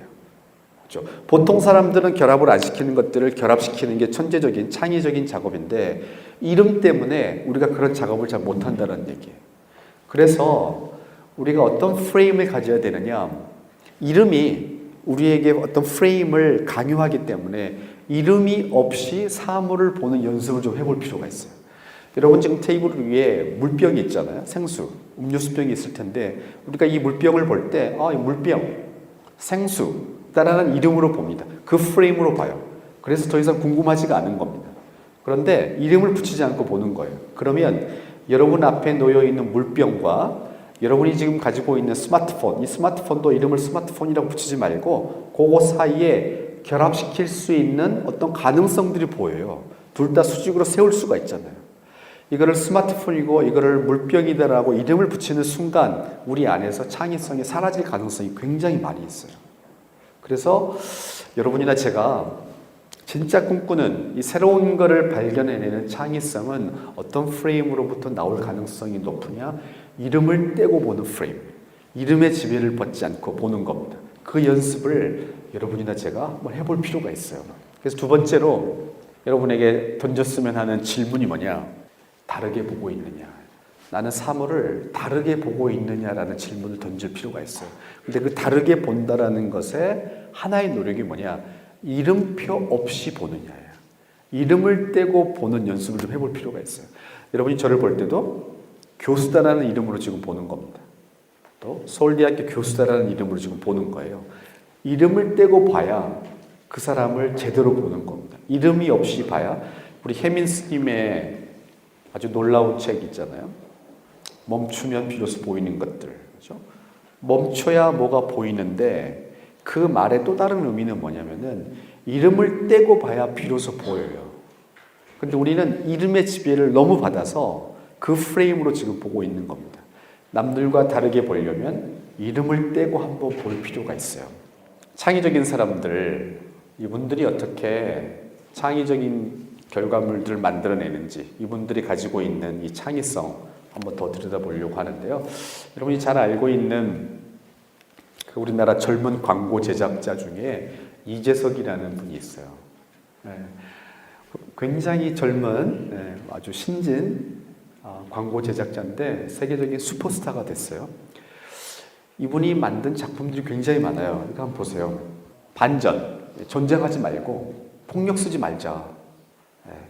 그렇죠? 보통 사람들은 결합을 안 시키는 것들을 결합시키는 게 천재적인 창의적인 작업인데 이름 때문에 우리가 그런 작업을 잘 못한다는 얘기예요. 그래서 우리가 어떤 프레임을 가져야 되느냐? 이름이 우리에게 어떤 프레임을 강요하기 때문에 이름이 없이 사물을 보는 연습을 좀 해볼 필요가 있어요. 여러분 지금 테이블 위에 물병이 있잖아요. 생수, 음료수병이 있을 텐데 우리가 이 물병을 볼 때 이 물병, 생수라는 이름으로 봅니다. 그 프레임으로 봐요. 그래서 더 이상 궁금하지가 않은 겁니다. 그런데 이름을 붙이지 않고 보는 거예요. 그러면 여러분 앞에 놓여 있는 물병과 여러분이 지금 가지고 있는 스마트폰, 이 스마트폰도 이름을 스마트폰이라고 붙이지 말고 그거 사이에 결합시킬 수 있는 어떤 가능성들이 보여요. 둘 다 수직으로 세울 수가 있잖아요. 이거를 스마트폰이고 이거를 물병이다라고 이름을 붙이는 순간 우리 안에서 창의성이 사라질 가능성이 굉장히 많이 있어요. 그래서 여러분이나 제가 진짜 꿈꾸는 이 새로운 거를 발견해내는 창의성은 어떤 프레임으로부터 나올 가능성이 높으냐? 이름을 떼고 보는 프레임, 이름의 지배를 받지 않고 보는 겁니다. 그 연습을 여러분이나 제가 한번 해볼 필요가 있어요. 그래서 두 번째로 여러분에게 던졌으면 하는 질문이 뭐냐? 다르게 보고 있느냐? 나는 사물을 다르게 보고 있느냐라는 질문을 던질 필요가 있어요. 근데 그 다르게 본다라는 것에 하나의 노력이 뭐냐? 이름표 없이 보느냐예요. 이름을 떼고 보는 연습을 좀 해볼 필요가 있어요. 여러분이 저를 볼 때도 교수다라는 이름으로 지금 보는 겁니다. 또 서울대학교 교수다라는 이름으로 지금 보는 거예요. 이름을 떼고 봐야 그 사람을 제대로 보는 겁니다. 이름이 없이 봐야 우리 혜민 스님의 아주 놀라운 책 있잖아요. 멈추면 비로소 보이는 것들. 그렇죠? 멈춰야 뭐가 보이는데 그 말의 또 다른 의미는 뭐냐면은 이름을 떼고 봐야 비로소 보여요. 근데 우리는 이름의 지배를 너무 받아서 그 프레임으로 지금 보고 있는 겁니다. 남들과 다르게 보려면 이름을 떼고 한번 볼 필요가 있어요. 창의적인 사람들, 이분들이 어떻게 창의적인 결과물들을 만들어내는지, 이분들이 가지고 있는 이 창의성 한번 더 들여다보려고 하는데요. 여러분이 잘 알고 있는 그 우리나라 젊은 광고 제작자 중에 이재석이라는 분이 있어요. 굉장히 젊은 아주 신진 광고 제작자인데 세계적인 슈퍼스타가 됐어요. 이분이 만든 작품들이 굉장히 많아요. 그러니까 한번 보세요. 반전, 전쟁하지 말고 폭력 쓰지 말자.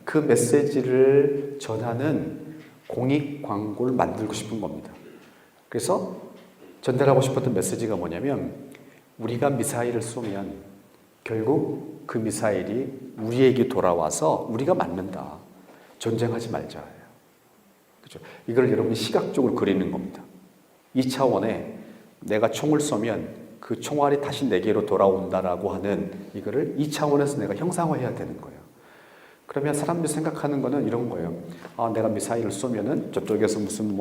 그 메시지를 전하는 공익 광고를 만들고 싶은 겁니다. 그래서 전달하고 싶었던 메시지가 뭐냐면 우리가 미사일을 쏘면 결국 그 미사일이 우리에게 돌아와서 우리가 맞는다. 전쟁하지 말자. 그렇죠? 이걸 여러분이 시각적으로 그리는 겁니다. 이 차원에 내가 총을 쏘면 그 총알이 다시 내게로 돌아온다라고 하는 이거를 이 차원에서 내가 형상화해야 되는 거예요. 그러면 사람들이 생각하는 거는 이런 거예요. 아, 내가 미사일을 쏘면은 저쪽에서 무슨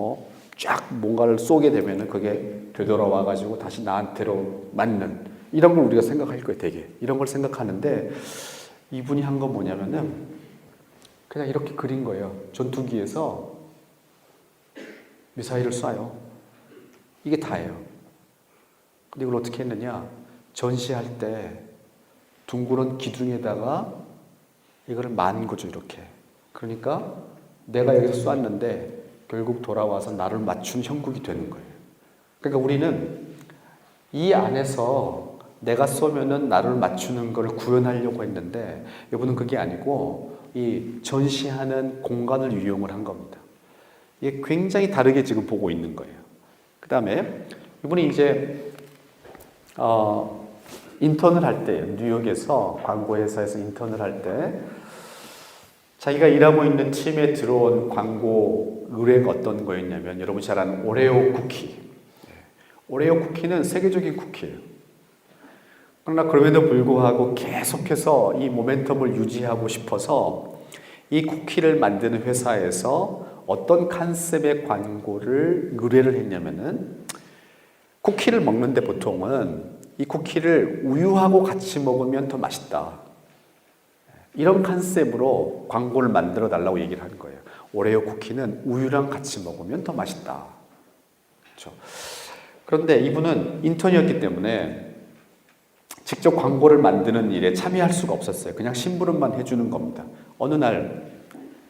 쫙 뭔가를 쏘게 되면은 그게 되돌아와 가지고 다시 나한테로 맞는 이런 걸 우리가 생각할 거예요. 되게 이런 걸 생각하는데 이분이 한 건 뭐냐면은 그냥 이렇게 그린 거예요. 전투기에서 미사일을 쏴요. 이게 다예요. 근데 이걸 어떻게 했느냐? 전시할 때 둥그런 기둥에다가 이거를 만 거죠, 이렇게. 그러니까 내가 여기서 쐈는데 결국 돌아와서 나를 맞춘 형국이 되는 거예요. 그러니까 우리는 이 안에서 내가 쏘면은 나를 맞추는 걸 구현하려고 했는데 이분은 그게 아니고 이 전시하는 공간을 이용을 한 겁니다. 이게 굉장히 다르게 지금 보고 있는 거예요. 그 다음에 이분이 이제 인턴을 할 때 뉴욕에서 광고회사에서 인턴을 할 때 자기가 일하고 있는 팀에 들어온 광고 의뢰가 어떤 거였냐면 여러분 잘 아는 오레오 쿠키. 오레오 쿠키는 세계적인 쿠키예요. 그러나 그럼에도 불구하고 계속해서 이 모멘텀을 유지하고 싶어서 이 쿠키를 만드는 회사에서 어떤 컨셉의 광고를 의뢰를 했냐면은 쿠키를 먹는데 보통은 이 쿠키를 우유하고 같이 먹으면 더 맛있다. 이런 컨셉으로 광고를 만들어 달라고 얘기를 하는 거예요. 오레오 쿠키는 우유랑 같이 먹으면 더 맛있다. 그렇죠? 그런데 이분은 인턴이었기 때문에 직접 광고를 만드는 일에 참여할 수가 없었어요. 그냥 심부름만 해주는 겁니다. 어느 날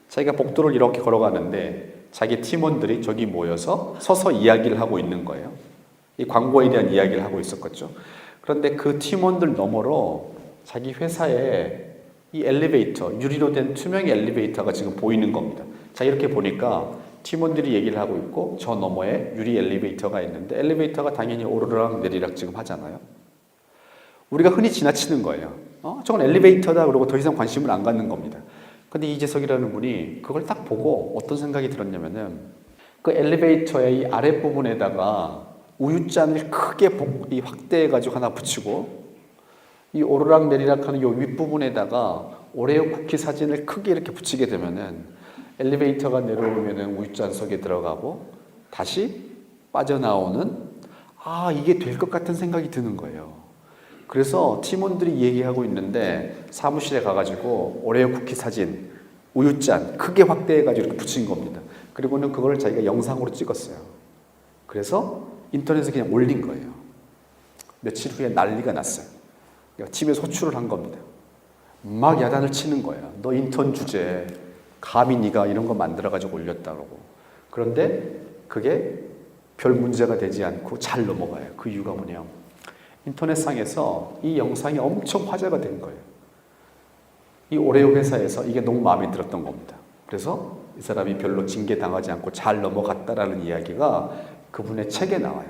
자기가 복도를 이렇게 걸어가는데 자기 팀원들이 저기 모여서 서서 이야기를 하고 있는 거예요. 이 광고에 대한 이야기를 하고 있었겠죠. 그런데 그 팀원들 너머로 자기 회사에 이 엘리베이터, 유리로 된 투명 엘리베이터가 지금 보이는 겁니다. 자, 이렇게 보니까 팀원들이 얘기를 하고 있고 저 너머에 유리 엘리베이터가 있는데 엘리베이터가 당연히 오르락 내리락 지금 하잖아요. 우리가 흔히 지나치는 거예요. 저건 엘리베이터다 그러고 더 이상 관심을 안 갖는 겁니다. 근데 이재석이라는 분이 그걸 딱 보고 어떤 생각이 들었냐면은 그 엘리베이터의 이 아랫부분에다가 우유잔을 크게 확대해가지고 하나 붙이고 이 오르락 내리락 하는 이 윗부분에다가 오레오 쿠키 사진을 크게 이렇게 붙이게 되면은 엘리베이터가 내려오면은 우유잔 속에 들어가고 다시 빠져나오는 이게 될 것 같은 생각이 드는 거예요. 그래서 팀원들이 얘기하고 있는데 사무실에 가가지고 오레오 쿠키 사진, 우유잔 크게 확대해가지고 이렇게 붙인 겁니다. 그리고는 그걸 자기가 영상으로 찍었어요. 그래서 인터넷에 그냥 올린 거예요. 며칠 후에 난리가 났어요. 팀에 소출을 한 겁니다. 막 야단을 치는 거야. 너 인턴 주제 감히 네가 이런 거 만들어가지고 올렸다고. 그런데 그게 별 문제가 되지 않고 잘 넘어가요. 그 이유가 뭐냐? 인터넷상에서 이 영상이 엄청 화제가 된 거예요. 이 오레오 회사에서 이게 너무 마음에 들었던 겁니다. 그래서 이 사람이 별로 징계당하지 않고 잘 넘어갔다라는 이야기가 그분의 책에 나와요.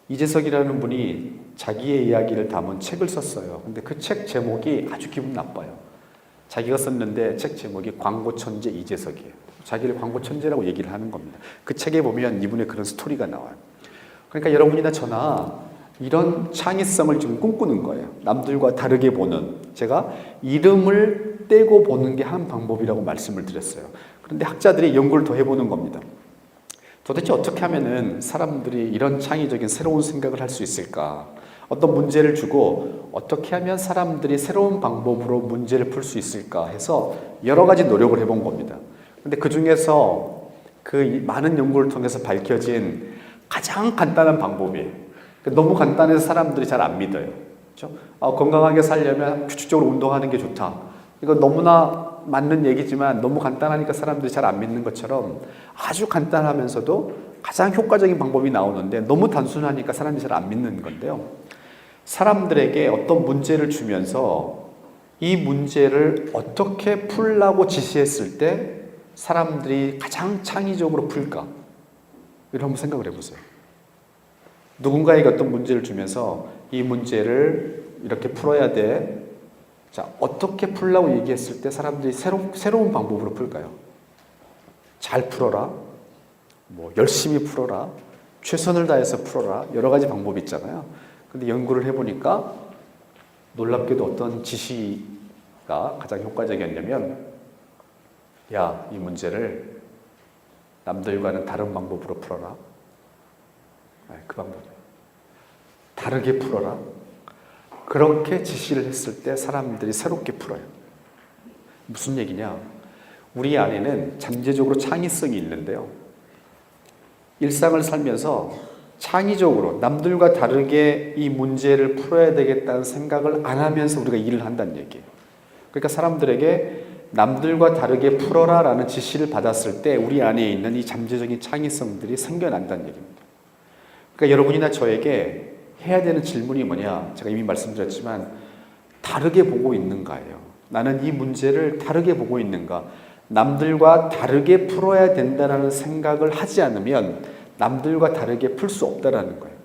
이재석이라는 분이 자기의 이야기를 담은 책을 썼어요. 근데 그 책 제목이 아주 기분 나빠요. 자기가 썼는데 책 제목이 광고 천재 이재석이에요. 자기를 광고 천재라고 얘기를 하는 겁니다. 그 책에 보면 이분의 그런 스토리가 나와요. 그러니까 여러분이나 저나 이런 창의성을 지금 꿈꾸는 거예요. 남들과 다르게 보는. 제가 이름을 떼고 보는 게 한 방법이라고 말씀을 드렸어요. 그런데 학자들이 연구를 더 해보는 겁니다. 도대체 어떻게 하면은 사람들이 이런 창의적인 새로운 생각을 할 수 있을까? 어떤 문제를 주고 어떻게 하면 사람들이 새로운 방법으로 문제를 풀 수 있을까 해서 여러 가지 노력을 해본 겁니다. 근데 그 중에서 그 많은 연구를 통해서 밝혀진 가장 간단한 방법이에요. 너무 간단해서 사람들이 잘 안 믿어요. 그렇죠? 건강하게 살려면 규칙적으로 운동하는 게 좋다. 이거 너무나 맞는 얘기지만 너무 간단하니까 사람들이 잘 안 믿는 것처럼 아주 간단하면서도 가장 효과적인 방법이 나오는데 너무 단순하니까 사람들이 잘 안 믿는 건데요. 사람들에게 어떤 문제를 주면서 이 문제를 어떻게 풀라고 지시했을 때 사람들이 가장 창의적으로 풀까? 이걸 한번 생각을 해보세요. 누군가에게 어떤 문제를 주면서 이 문제를 이렇게 풀어야 돼. 자, 어떻게 풀라고 얘기했을 때 사람들이 새로운 방법으로 풀까요? 잘 풀어라. 뭐 열심히 풀어라. 최선을 다해서 풀어라. 여러 가지 방법이 있잖아요. 근데 연구를 해보니까 놀랍게도 어떤 지시가 가장 효과적이었냐면, 야, 이 문제를 남들과는 다른 방법으로 풀어라. 그 방법이에요. 다르게 풀어라. 그렇게 지시를 했을 때 사람들이 새롭게 풀어요. 무슨 얘기냐? 우리 안에는 잠재적으로 창의성이 있는데요. 일상을 살면서 창의적으로 남들과 다르게 이 문제를 풀어야 되겠다는 생각을 안 하면서 우리가 일을 한다는 얘기예요. 그러니까 사람들에게 남들과 다르게 풀어라 라는 지시를 받았을 때 우리 안에 있는 이 잠재적인 창의성들이 생겨난다는 얘기입니다. 그러니까 여러분이나 저에게 해야 되는 질문이 뭐냐? 제가 이미 말씀드렸지만 다르게 보고 있는가예요. 나는 이 문제를 다르게 보고 있는가? 남들과 다르게 풀어야 된다는 생각을 하지 않으면 남들과 다르게 풀 수 없다는 거예요.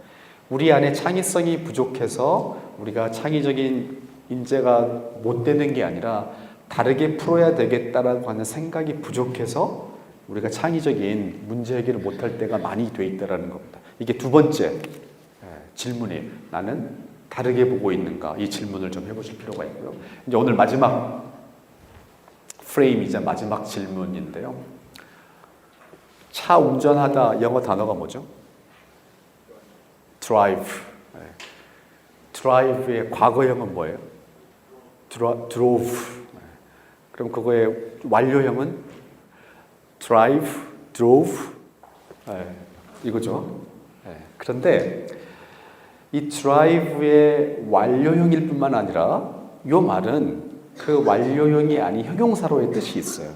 우리 안에 창의성이 부족해서 우리가 창의적인 인재가 못 되는 게 아니라 다르게 풀어야 되겠다라고 하는 생각이 부족해서 우리가 창의적인 문제 해결을 못할 때가 많이 돼 있다는 겁니다. 이게 두 번째 질문이에요. 나는 다르게 보고 있는가? 이 질문을 좀 해보실 필요가 있고요. 이제 오늘 마지막 프레임이자 마지막 질문인데요. 차 운전하다 영어 단어가 뭐죠? drive. drive의 과거형은 뭐예요? drove. 그럼 그거의 완료형은 drive, drove. 이거죠. 그런데 이 drive의 완료형일 뿐만 아니라 이 말은 그 완료형이 아닌 형용사로의 뜻이 있어요.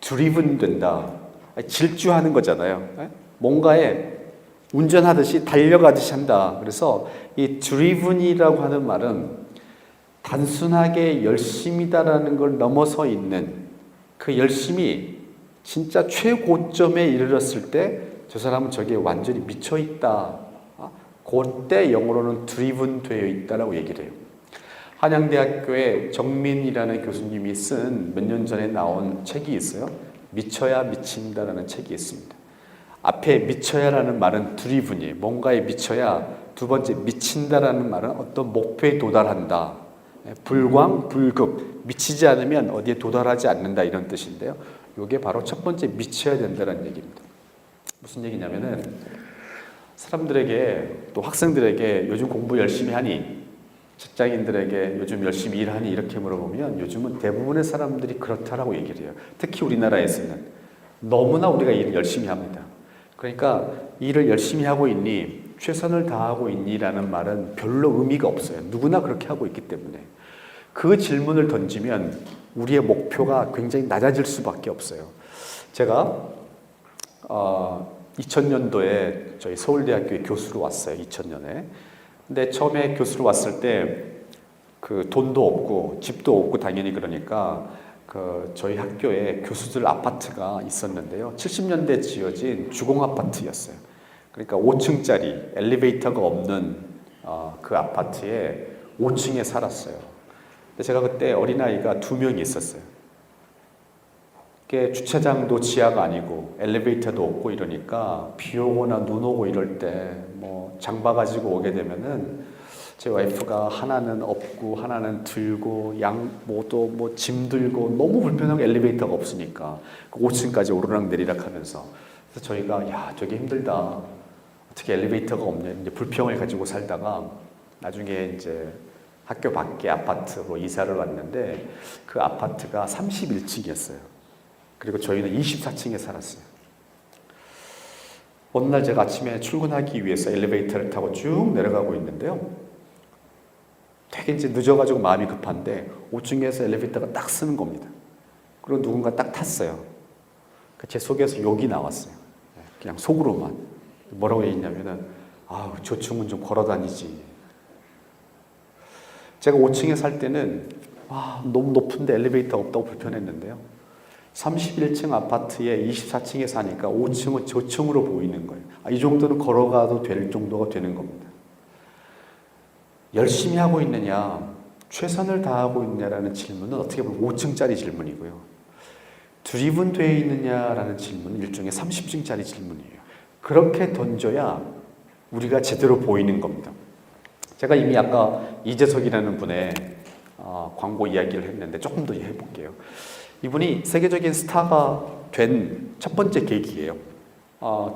driven 된다. 질주하는 거잖아요. 뭔가에 운전하듯이 달려가듯이 한다. 그래서 이 driven이라고 하는 말은 단순하게 열심이다라는 걸 넘어서 있는 그 열심이 진짜 최고점에 이르렀을 때 저 사람은 저기에 완전히 미쳐 있다. 그때 영어로는 driven 되어 있다라고 얘기를 해요. 한양대학교에 정민이라는 교수님이 쓴 몇 년 전에 나온 책이 있어요. 미쳐야 미친다라는 책이 있습니다. 앞에 미쳐야라는 말은 driven이에요. 뭔가에 미쳐야. 두 번째 미친다라는 말은 어떤 목표에 도달한다. 불광, 불급, 미치지 않으면 어디에 도달하지 않는다 이런 뜻인데요. 이게 바로 첫 번째 미쳐야 된다는 얘기입니다. 무슨 얘기냐면은 사람들에게 또 학생들에게 요즘 공부 열심히 하니, 직장인들에게 요즘 열심히 일하니 이렇게 물어보면 요즘은 대부분의 사람들이 그렇다라고 얘기를 해요. 특히 우리나라에서는 너무나 우리가 일을 열심히 합니다. 그러니까 일을 열심히 하고 있니? 최선을 다하고 있니? 라는 말은 별로 의미가 없어요. 누구나 그렇게 하고 있기 때문에. 그 질문을 던지면 우리의 목표가 굉장히 낮아질 수밖에 없어요. 제가 2000년도에 저희 서울대학교에 교수로 왔어요. 2000년에. 근데 처음에 교수로 왔을 때 그 돈도 없고 집도 없고 당연히 그러니까 그 저희 학교에 교수들 아파트가 있었는데요. 70년대 지어진 주공 아파트였어요. 그러니까 5층짜리 엘리베이터가 없는 그 아파트에 5층에 살았어요. 근데 제가 그때 어린아이가 2명이 있었어요. 주차장도 지하가 아니고 엘리베이터도 없고 이러니까 비 오거나 눈 오고 이럴 때 뭐 장바 가지고 오게 되면은 제 와이프가 하나는 업고 하나는 들고 모두 뭐 짐 들고 너무 불편하고 엘리베이터가 없으니까 5층까지 오르락 내리락 하면서 그래서 저희가 야 저게 힘들다 어떻게 엘리베이터가 없냐 이제 불평을 가지고 살다가 나중에 이제 학교 밖에 아파트로 이사를 왔는데 그 아파트가 31층이었어요. 그리고 저희는 24층에 살았어요. 어느 날 제가 아침에 출근하기 위해서 엘리베이터를 타고 쭉 내려가고 있는데요. 되게 이제 늦어가지고 마음이 급한데 5층에서 엘리베이터가 딱 쓰는 겁니다. 그리고 누군가 딱 탔어요. 제 속에서 욕이 나왔어요. 그냥 속으로만. 뭐라고 했냐면은 저 층은 좀 걸어 다니지. 제가 5층에 살 때는 너무 높은데 엘리베이터가 없다고 불편했는데요. 31층 아파트에 24층에 사니까 5층은 저층으로 보이는 거예요. 이 정도는 걸어가도 될 정도가 되는 겁니다. 열심히 하고 있느냐, 최선을 다하고 있느냐라는 질문은 어떻게 보면 5층짜리 질문이고요. 드리븐되어 있느냐라는 질문은 일종의 30층짜리 질문이에요. 그렇게 던져야 우리가 제대로 보이는 겁니다. 제가 이미 아까 이재석이라는 분의 광고 이야기를 했는데 조금 더 해볼게요. 이분이 세계적인 스타가 된 첫 번째 계기예요.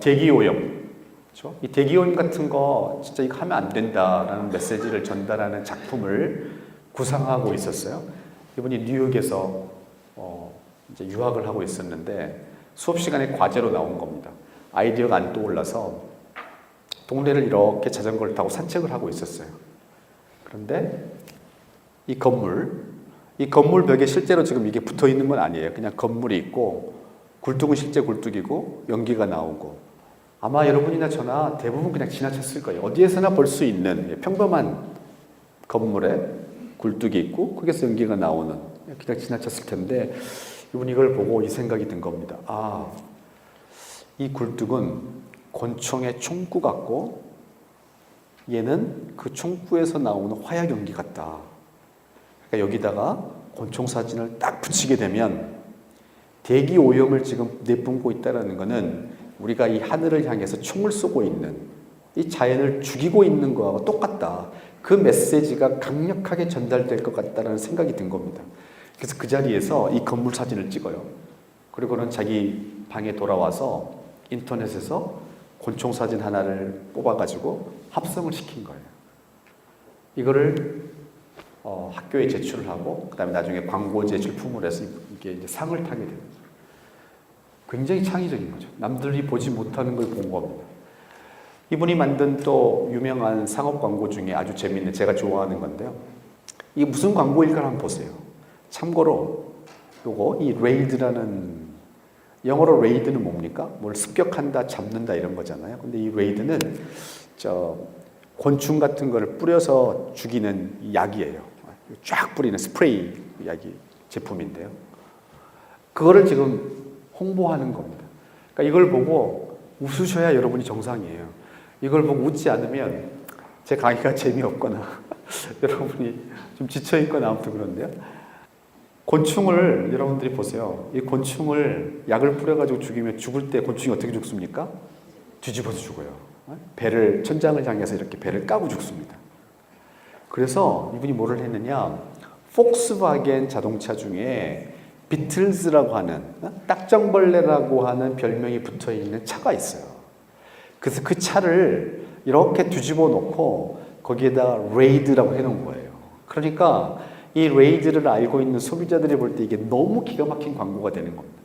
대기오염. 그렇죠? 이 대기오염 같은 거 진짜 이거 하면 안 된다라는 메시지를 전달하는 작품을 구상하고 있었어요. 이분이 뉴욕에서 이제 유학을 하고 있었는데 수업 시간에 과제로 나온 겁니다. 아이디어가 안 떠올라서 동네를 이렇게 자전거를 타고 산책을 하고 있었어요. 그런데 이 건물 벽에 실제로 지금 이게 붙어 있는 건 아니에요. 그냥 건물이 있고 굴뚝은 실제 굴뚝이고 연기가 나오고, 아마 여러분이나 저나 대부분 그냥 지나쳤을 거예요. 어디에서나 볼 수 있는 평범한 건물에 굴뚝이 있고 거기서 연기가 나오는, 그냥 지나쳤을 텐데 이분이 이걸 보고 이 생각이 든 겁니다. 이 굴뚝은 권총의 총구 같고 얘는 그 총구에서 나오는 화약 연기 같다. 그러니까 여기다가 권총 사진을 딱 붙이게 되면 대기 오염을 지금 내뿜고 있다는 것은 우리가 이 하늘을 향해서 총을 쏘고 있는, 이 자연을 죽이고 있는 거하고 똑같다. 그 메시지가 강력하게 전달될 것 같다는 생각이 든 겁니다. 그래서 그 자리에서 이 건물 사진을 찍어요. 그리고는 자기 방에 돌아와서 인터넷에서 권총 사진 하나를 뽑아가지고 합성을 시킨 거예요. 이거를 학교에 제출을 하고 그다음에 나중에 광고 제출품을 해서 이게 이제 상을 타게 됩니다. 굉장히 창의적인 거죠. 남들이 보지 못하는 걸 본 겁니다. 이분이 만든 또 유명한 상업 광고 중에 아주 재밌는, 제가 좋아하는 건데요. 이게 무슨 광고일까 한번 보세요. 참고로 요거 이 레이드라는, 영어로 레이드는 뭡니까? 뭘 습격한다, 잡는다 이런 거잖아요. 근데 이 레이드는 곤충 같은 거를 뿌려서 죽이는 약이에요. 쫙 뿌리는 스프레이 약이 제품인데요. 그거를 지금 홍보하는 겁니다. 그러니까 이걸 보고 웃으셔야 여러분이 정상이에요. 이걸 보고 웃지 않으면 제 강의가 재미없거나 여러분이 좀 지쳐있거나 아무튼 그런데요. 곤충을 여러분들이 보세요. 이 곤충을 약을 뿌려가지고 죽이면 죽을 때 곤충이 어떻게 죽습니까? 뒤집어서 죽어요. 배를, 천장을 향해서 이렇게 배를 까고 죽습니다. 그래서 이분이 뭐를 했느냐, 폭스바겐 자동차 중에 비틀즈라고 하는, 딱정벌레라고 하는 별명이 붙어 있는 차가 있어요. 그래서 그 차를 이렇게 뒤집어 놓고 거기에다 레이드라고 해놓은 거예요. 그러니까 이 레이드를 알고 있는 소비자들이 볼 때 이게 너무 기가 막힌 광고가 되는 겁니다.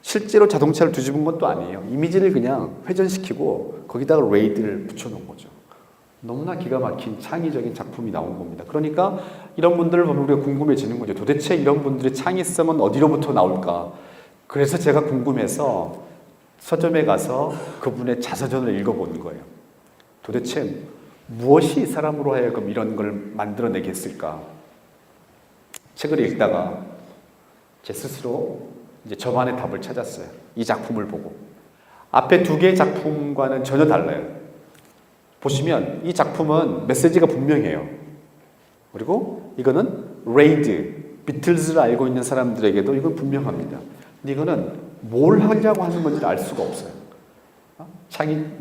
실제로 자동차를 뒤집은 것도 아니에요. 이미지를 그냥 회전시키고 거기다가 레이드를 붙여놓은 거죠. 너무나 기가 막힌 창의적인 작품이 나온 겁니다. 그러니까 이런 분들을 보면 우리가 궁금해지는 거죠. 도대체 이런 분들의 창의성은 어디로부터 나올까? 그래서 제가 궁금해서 서점에 가서 그분의 자서전을 읽어보는 거예요. 도대체 무엇이 이 사람으로 하여금 이런 걸 만들어내게 했을까? 책을 읽다가 제 스스로 이제 저만의 답을 찾았어요. 이 작품을 보고. 앞에 두 개의 작품과는 전혀 달라요. 보시면 이 작품은 메시지가 분명해요. 그리고 이거는 레이드, 비틀즈를 알고 있는 사람들에게도 이건 분명합니다. 근데 이거는 뭘 하려고 하는 건지 알 수가 없어요.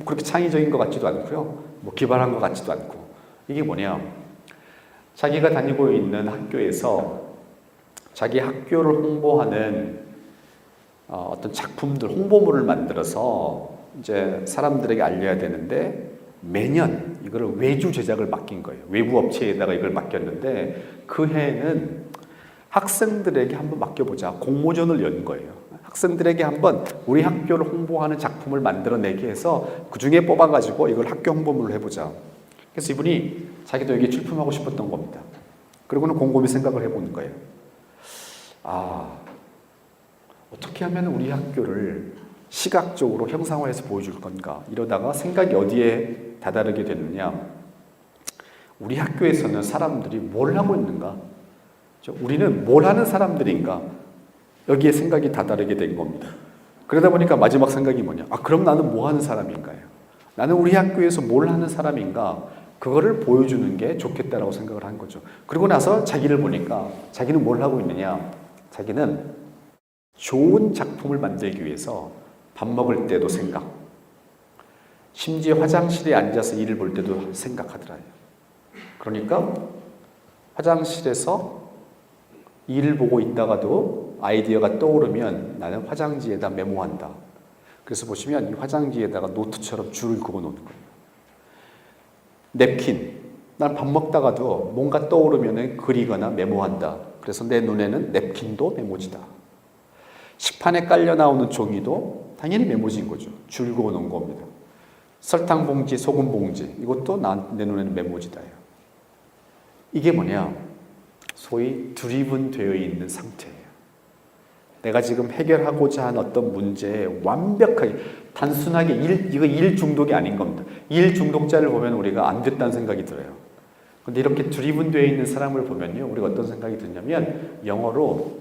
그렇게 창의적인 것 같지도 않고요. 뭐 기발한 것 같지도 않고. 이게 뭐냐? 자기가 다니고 있는 학교에서 자기 학교를 홍보하는 어떤 작품들, 홍보물을 만들어서 이제 사람들에게 알려야 되는데 매년 이거를 외주 제작을 맡긴 거예요. 외부 업체에다가 이걸 맡겼는데 그 해에는 학생들에게 한번 맡겨보자. 공모전을 연 거예요. 학생들에게 한번 우리 학교를 홍보하는 작품을 만들어내게 해서 그 중에 뽑아가지고 이걸 학교 홍보물로 해보자. 그래서 이분이 자기도 여기에 출품하고 싶었던 겁니다. 그리고는 곰곰이 생각을 해보는 거예요. 어떻게 하면 우리 학교를 시각적으로 형상화해서 보여줄 건가? 이러다가 생각이 어디에 다다르게 됐느냐? 우리 학교에서는 사람들이 뭘 하고 있는가? 우리는 뭘 하는 사람들인가? 여기에 생각이 다 다르게 된 겁니다. 그러다 보니까 마지막 생각이 뭐냐? 그럼 나는 뭐 하는 사람인가요? 나는 우리 학교에서 뭘 하는 사람인가? 그거를 보여주는 게 좋겠다라고 생각을 한 거죠. 그리고 나서 자기를 보니까 자기는 뭘 하고 있느냐? 자기는 좋은 작품을 만들기 위해서 밥 먹을 때도 생각, 심지어 화장실에 앉아서 일을 볼 때도 생각하더라요. 그러니까 화장실에서 일을 보고 있다가도 아이디어가 떠오르면 나는 화장지에다 메모한다. 그래서 보시면 이 화장지에다가 노트처럼 줄을 그어 놓는 거예요. 냅킨. 난 밥 먹다가도 뭔가 떠오르면 그리거나 메모한다. 그래서 내 눈에는 냅킨도 메모지다. 식판에 깔려 나오는 종이도 당연히 메모지인 거죠. 줄 그어 놓은 겁니다. 설탕 봉지, 소금 봉지. 이것도 내 눈에는 메모지다요. 이게 뭐냐? 소위 드리븐 되어 있는 상태예요. 내가 지금 해결하고자 한 어떤 문제에 완벽하게 단순하게 이거 일 중독이 아닌 겁니다. 일 중독자를 보면 우리가 안 됐다는 생각이 들어요. 근데 이렇게 드리븐 되어 있는 사람을 보면요, 우리가 어떤 생각이 드냐면 영어로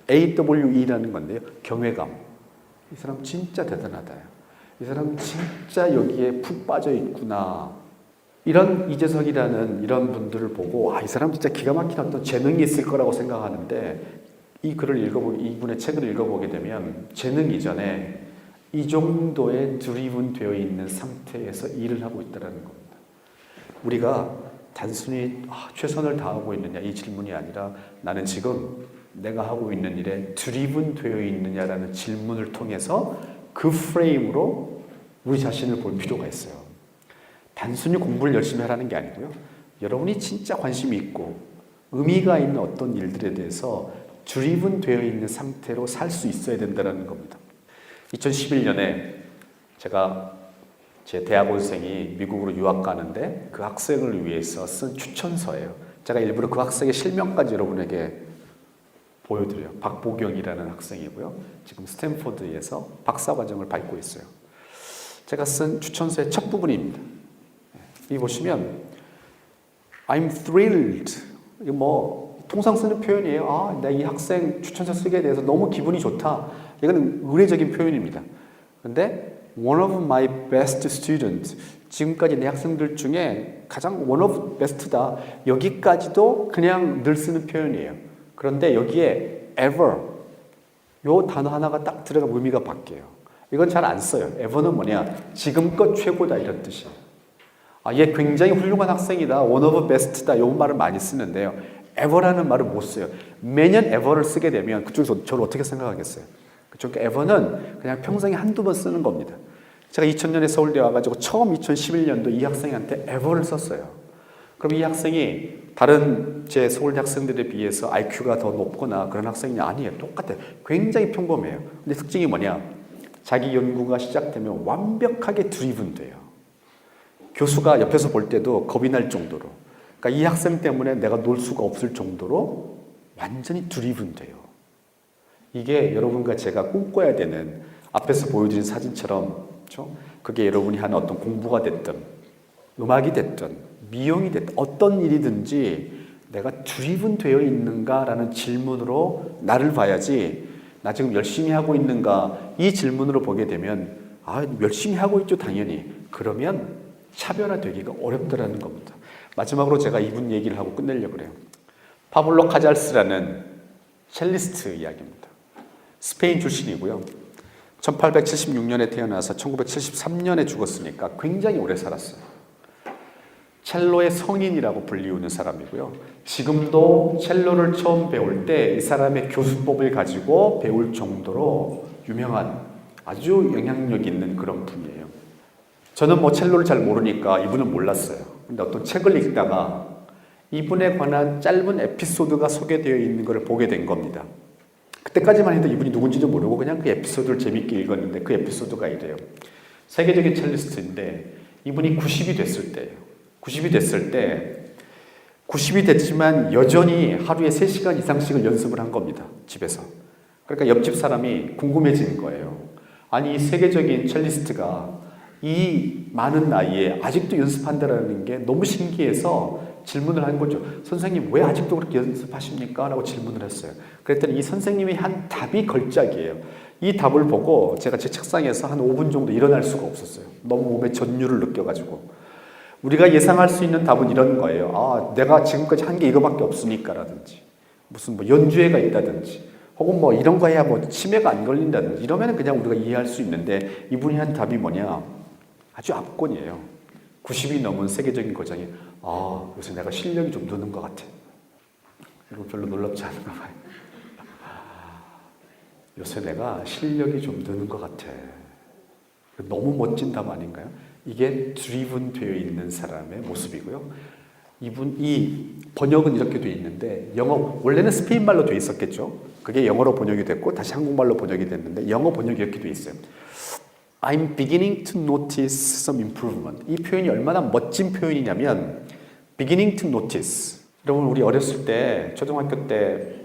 AWE라는 건데요, 경외감. 이 사람 진짜 대단하다. 이 사람 진짜 여기에 푹 빠져 있구나. 이런 이재석이라는 이런 분들을 보고 이 사람 진짜 기가 막힌 어떤 재능이 있을 거라고 생각하는데 이분의 책을 읽어보게 되면 재능 이전에 이 정도의 드리븐 되어 있는 상태에서 일을 하고 있다는 겁니다. 우리가 단순히 최선을 다하고 있느냐 이 질문이 아니라 나는 지금 내가 하고 있는 일에 드리븐 되어 있느냐라는 질문을 통해서 그 프레임으로 우리 자신을 볼 필요가 있어요. 단순히 공부를 열심히 하라는 게 아니고요. 여러분이 진짜 관심이 있고 의미가 있는 어떤 일들에 대해서 드리븐 되어 있는 상태로 살 수 있어야 된다는 겁니다. 2011년에 제 대학원생이 미국으로 유학 가는데 그 학생을 위해서 쓴 추천서예요. 제가 일부러 그 학생의 실명까지 여러분에게 보여드려요. 박보경이라는 학생이고요. 지금 스탠포드에서 박사과정을 밟고 있어요. 제가 쓴 추천서의 첫 부분입니다. 이 보시면 I'm thrilled. 이거 뭐 통상 쓰는 표현이에요. 내가 이 학생 추천서 쓰게 돼서 너무 기분이 좋다. 이건 의례적인 표현입니다. 근데 one of my best students. 지금까지 내 학생들 중에 가장 one of best다. 여기까지도 그냥 늘 쓰는 표현이에요. 그런데 여기에 ever 요 단어 하나가 딱 들어가면 의미가 바뀌어요. 이건 잘 안 써요. ever는 뭐냐? 지금껏 최고다 이런 뜻이에요. 얘 굉장히 훌륭한 학생이다. one of best다. 이 말을 많이 쓰는데요. ever라는 말을 못 써요. 매년 ever를 쓰게 되면 그쪽에서 저를 어떻게 생각하겠어요? 그쪽 ever는 그냥 평생에 한두 번 쓰는 겁니다. 제가 2000년에 서울대 와가지고 처음 2011년도 이 학생한테 ever를 썼어요. 그럼 이 학생이 다른 제 서울대 학생들에 비해서 IQ가 더 높거나 그런 학생이 아니에요. 똑같아요. 굉장히 평범해요. 근데 특징이 뭐냐? 자기 연구가 시작되면 완벽하게 드리븐 돼요. 교수가 옆에서 볼 때도 겁이 날 정도로. 그러니까 이 학생 때문에 내가 놀 수가 없을 정도로 완전히 드리븐 돼요. 이게 여러분과 제가 꿈꿔야 되는 앞에서 보여드린 사진처럼 그렇죠? 그게 여러분이 하는 어떤 공부가 됐든 음악이 됐든 미용이 됐든 어떤 일이든지 내가 드리븐 되어 있는가라는 질문으로 나를 봐야지 나 지금 열심히 하고 있는가 이 질문으로 보게 되면 열심히 하고 있죠 당연히. 그러면 차별화되기가 어렵다라는 겁니다. 마지막으로 제가 이분 얘기를 하고 끝내려고 그래요. 파블로 카잘스라는 첼리스트 이야기입니다. 스페인 출신이고요. 1876년에 태어나서 1973년에 죽었으니까 굉장히 오래 살았어요. 첼로의 성인이라고 불리우는 사람이고요. 지금도 첼로를 처음 배울 때 이 사람의 교수법을 가지고 배울 정도로 유명한 아주 영향력 있는 그런 분이에요. 저는 뭐 첼로를 잘 모르니까 이분은 몰랐어요. 근데 어떤 책을 읽다가 이분에 관한 짧은 에피소드가 소개되어 있는 걸 보게 된 겁니다. 그때까지만 해도 이분이 누군지도 모르고 그냥 그 에피소드를 재밌게 읽었는데 그 에피소드가 이래요. 세계적인 첼리스트인데 이분이 90이 됐을 때예요. 90이 됐을 때 90이 됐지만 여전히 하루에 3시간 이상씩을 연습을 한 겁니다. 집에서. 그러니까 옆집 사람이 궁금해지는 거예요. 아니 이 세계적인 첼리스트가 이 많은 나이에 아직도 연습한다라는 게 너무 신기해서 질문을 한 거죠. 선생님 왜 아직도 그렇게 연습하십니까? 라고 질문을 했어요. 그랬더니 이 선생님이 한 답이 걸작이에요. 이 답을 보고 제가 제 책상에서 한 5분 정도 일어날 수가 없었어요. 너무 몸에 전율을 느껴가지고. 우리가 예상할 수 있는 답은 이런 거예요. 아, 내가 지금까지 한 게 이거밖에 없으니까라든지, 무슨 뭐 연주회가 있다든지, 혹은 뭐 이런 거 해야 뭐 치매가 안 걸린다든지, 이러면 그냥 우리가 이해할 수 있는데, 이분이 한 답이 뭐냐? 아주 압권이에요. 90이 넘은 세계적인 거장이, 아, 요새 내가 실력이 좀 느는 것 같아. 이거 별로 놀랍지 않은가 봐요. 요새 내가 실력이 좀 느는 것 같아. 너무 멋진 답 아닌가요? 이게 드리븐 되어 있는 사람의 모습이고요. 이 번역은 이렇게 되어 있는데, 영어, 원래는 스페인 말로 되어 있었겠죠. 그게 영어로 번역이 됐고, 다시 한국말로 번역이 됐는데, 영어 번역이 이렇게 되어 있어요. I'm beginning to notice some improvement. 이 표현이 얼마나 멋진 표현이냐면, beginning to notice. 여러분, 우리 어렸을 때, 초등학교 때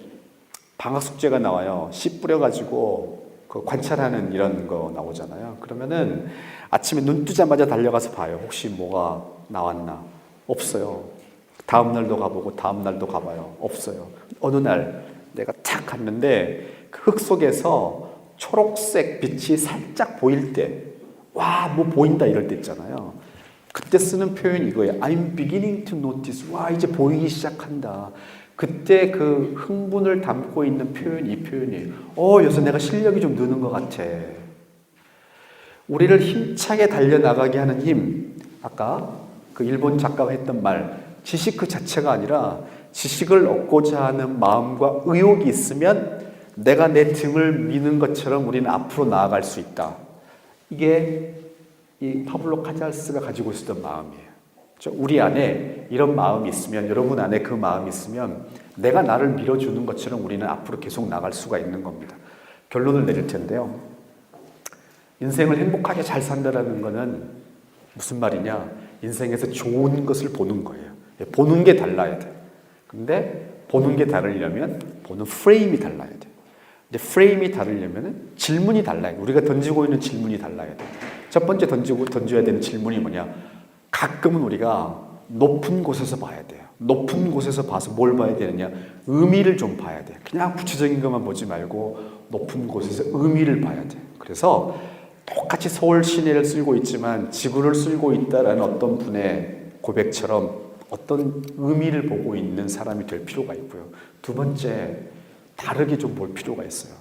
방학 숙제가 나와요. 씨 뿌려가지고 그 관찰하는 이런 거 나오잖아요. 그러면은 아침에 눈 뜨자마자 달려가서 봐요. 혹시 뭐가 나왔나? 없어요. 다음 날도 가보고 다음 날도 가봐요. 없어요. 어느 날 내가 탁 갔는데 그 흙 속에서 초록색 빛이 살짝 보일 때, 와, 뭐 보인다 이럴 때 있잖아요. 그때 쓰는 표현이 이거예요. I'm beginning to notice. 와, 이제 보이기 시작한다. 그때 그 흥분을 담고 있는 표현이 이 표현이에요. 요새 내가 실력이 좀 느는 것 같아. 우리를 힘차게 달려나가게 하는 힘. 아까 그 일본 작가가 했던 말, 지식 그 자체가 아니라 지식을 얻고자 하는 마음과 의욕이 있으면 내가 내 등을 미는 것처럼 우리는 앞으로 나아갈 수 있다. 이게 이 파블로 카잘스가 가지고 있었던 마음이에요. 우리 안에 이런 마음이 있으면, 여러분 안에 그 마음이 있으면 내가 나를 밀어주는 것처럼 우리는 앞으로 계속 나갈 수가 있는 겁니다. 결론을 내릴 텐데요. 인생을 행복하게 잘 산다는 거는 무슨 말이냐? 인생에서 좋은 것을 보는 거예요. 보는 게 달라야 돼. 근데 보는 게 다르려면 보는 프레임이 달라야 돼. 이제 프레임이 다르려면 질문이 달라야 돼. 우리가 던지고 있는 질문이 달라야 돼. 첫 번째 던져야 되는 질문이 뭐냐? 가끔은 우리가 높은 곳에서 봐야 돼요. 높은 곳에서 봐서 뭘 봐야 되느냐? 의미를 좀 봐야 돼요. 그냥 구체적인 것만 보지 말고 높은 곳에서 의미를 봐야 돼요. 그래서 똑같이 서울 시내를 쓸고 있지만 지구를 쓸고 있다라는 어떤 분의 고백처럼 어떤 의미를 보고 있는 사람이 될 필요가 있고요. 두 번째, 다르게 좀 볼 필요가 있어요.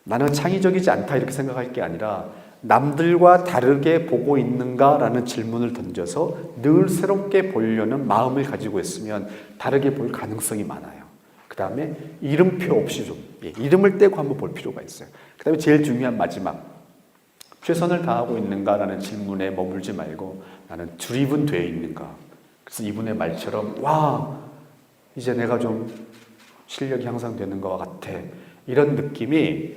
나는 창의적이지 않다 이렇게 생각할 게 아니라 남들과 다르게 보고 있는가라는 질문을 던져서 늘 새롭게 보려는 마음을 가지고 있으면 다르게 볼 가능성이 많아요. 그 다음에 이름표 없이 좀 이름을 떼고 한번 볼 필요가 있어요. 그 다음에 제일 중요한 마지막, 최선을 다하고 있는가라는 질문에 머물지 말고 나는 드리븐 되어 있는가. 그래서 이분의 말처럼 와, 이제 내가 좀 실력이 향상되는 것 같아. 이런 느낌이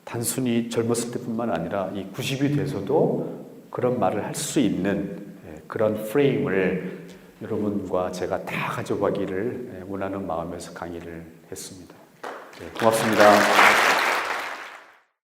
단순히 젊었을 때뿐만 아니라 이 90이 돼서도 그런 말을 할 수 있는 그런 프레임을 여러분과 제가 다 가져가기를 원하는 마음에서 강의를 했습니다. 고맙습니다.